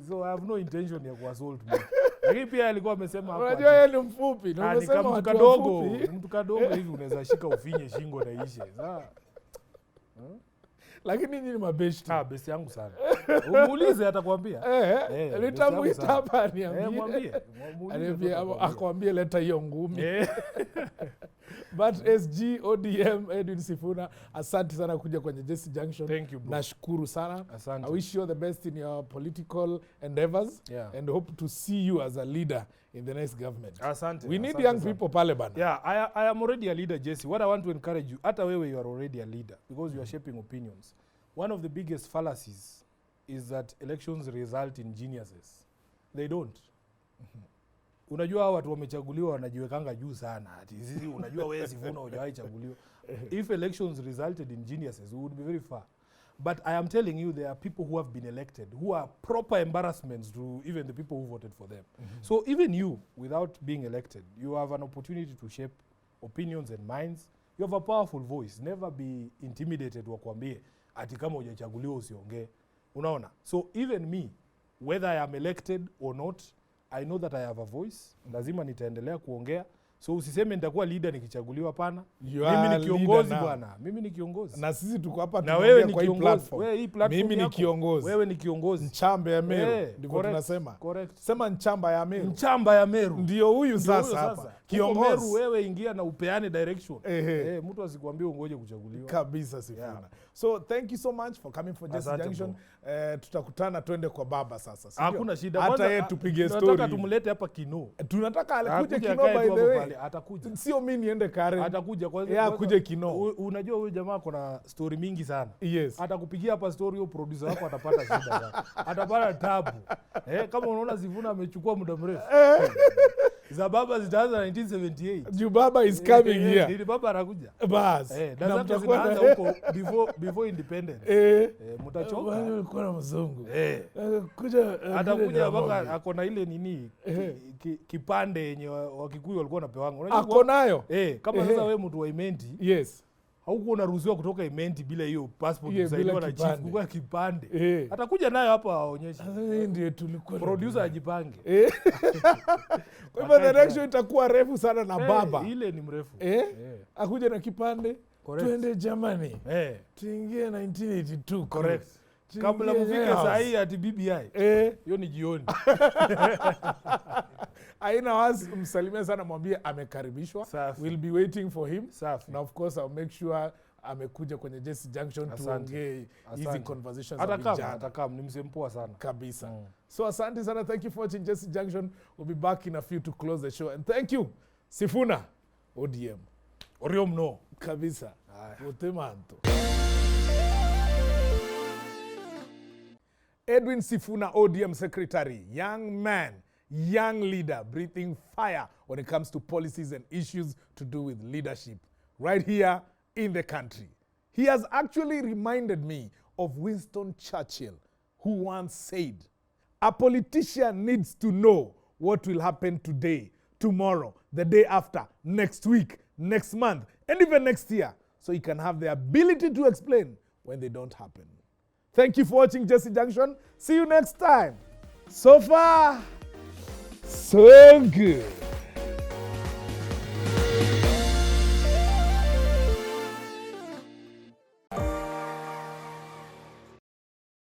so I have no intention ya kuassault me. Lakini pia alikuwa amesema hapo. Unajua yeye ni mfupi. Na umesema mtu watu kadogo, wafupi. mtu kadogo hivi unaweza shika ufinye shingo na ishe. Sasa Lakini nyinyi ni mabeshti. besti yangu sana. Umuulize atakwambia. Nitamuita hapa niambie. Mwambie. Aniambie akwambie leta hiyo ngumi. But SG ODM Edwin Sifuna, asante sana kuja kwenye Jessy Junction. Thank you, bro. Nashukuru sana. Asante. I wish you all the best in your political endeavors and hope to see you as a leader in the next government. Asante. We need young people pale bana. Yeah, I am already a leader, Jessy. What I want to encourage you, hata wewe you are already a leader because you are shaping opinions. One of the biggest fallacies is that elections result in geniuses. They don't. Unajua hao watu wamechaguliwa wanajiwekanga juu sana. Ati sisi unajua wewe Sifuna hujawahi chaguliwa. If elections resulted in geniuses, we would be very far. But I am telling you, there are people who have been elected who are proper embarrassments to even the people who voted for them. So even you, without being elected, you have an opportunity to shape opinions and minds. You have a powerful voice. Never be intimidated wakwambie ati kama hujachaguliwa usiongee. Unaona? So even me, whether I am elected or not, I know that I have a voice. Lazima nitaendelea kuongea. So usiseme nitakuwa leader nikichaguliwa, pana. Mimi ni kiongozi bwana. Mimi ni kiongozi. Na sisi tuko hapa tunaongea kwa hii platform. Wewe hii platform mimi ni kiongozi. Wewe ni kiongozi. Nchamba ya Meru. Ndivyo tunasema. Correct. Sema Nchamba ya Meru. Nchamba ya Meru. Ndio huyu sasa hapa. Kiongozi. Meru wewe ingia na upeane direction. Mtu asikwambie ungoje kuchaguliwa. Kabisa Sifuna. So thank you so much for coming for Jessy Junction. Tutakutana twende kwa baba sasa. Hakuna shida. Hata yeye tupige story. Tunataka tumlete hapa Kino. Tunataka alikuja Kino by the way. Atakuja. Sio mimi niende Karen. Atakuja kwanza. Yeye akuje Kino. Unajua huyu jamaa kuna story mingi sana. Yes. Atakupigia hapa story, huyo producer wako atapata shida sana. Atapata tabu. Kama unaona Sifuna amechukua muda mrefu. Za baba zitaanza 1978. Juu baba is coming here. Ndio baba anakuja. Bas. Na mtakuwa huko before independence. Mtachoka. Ulikuwa na mzungu. Atakuja mpaka ako na ile nini kipande yenye Wakikuyu walikuwa wanapewa. Unajua ako nayo? Kama sasa wewe mtu wa Imenti. Yes. Haukuwa unaruhusiwa kutoka Imenti bila hiyo passport kusaidiwa na chief, kwa kipande. Atakuja nayo hapa aonyeshe. Ndio tulikuwa producer ajipange. Kwa hivyo the next show itakuwa refu sana na baba. Ile ni mrefu. Akuja na kipande. Twende Germany. Tuingie 1982. Correct. Kabla mfike saa hii ati BBI. Hiyo ni jioni. Aina wazi msalimia sana, mwambie amekaribishwa. We'll be waiting for him. Na of course I'll make sure amekuja kwenye Jessy Junction tuongee hizi conversations za vijana. Atakam ni msempoa sana. Kabisa. So asante sana. Thank you for watching Jessy Junction. We'll be back in a few to close the show. And thank you Sifuna ODM. Oriom no. Kabisa. Utemanto. Edwin Sifuna, ODM Secretary, young man, young leader, breathing fire when it comes to policies and issues to do with leadership right here in the country. He has actually reminded me of Winston Churchill, who once said, "A politician needs to know what will happen today, tomorrow, the day after, next week, next month, and even next year, so he can have the ability to explain when they don't happen." Thank you for watching Jessy Junction. See you next time. So far, so good.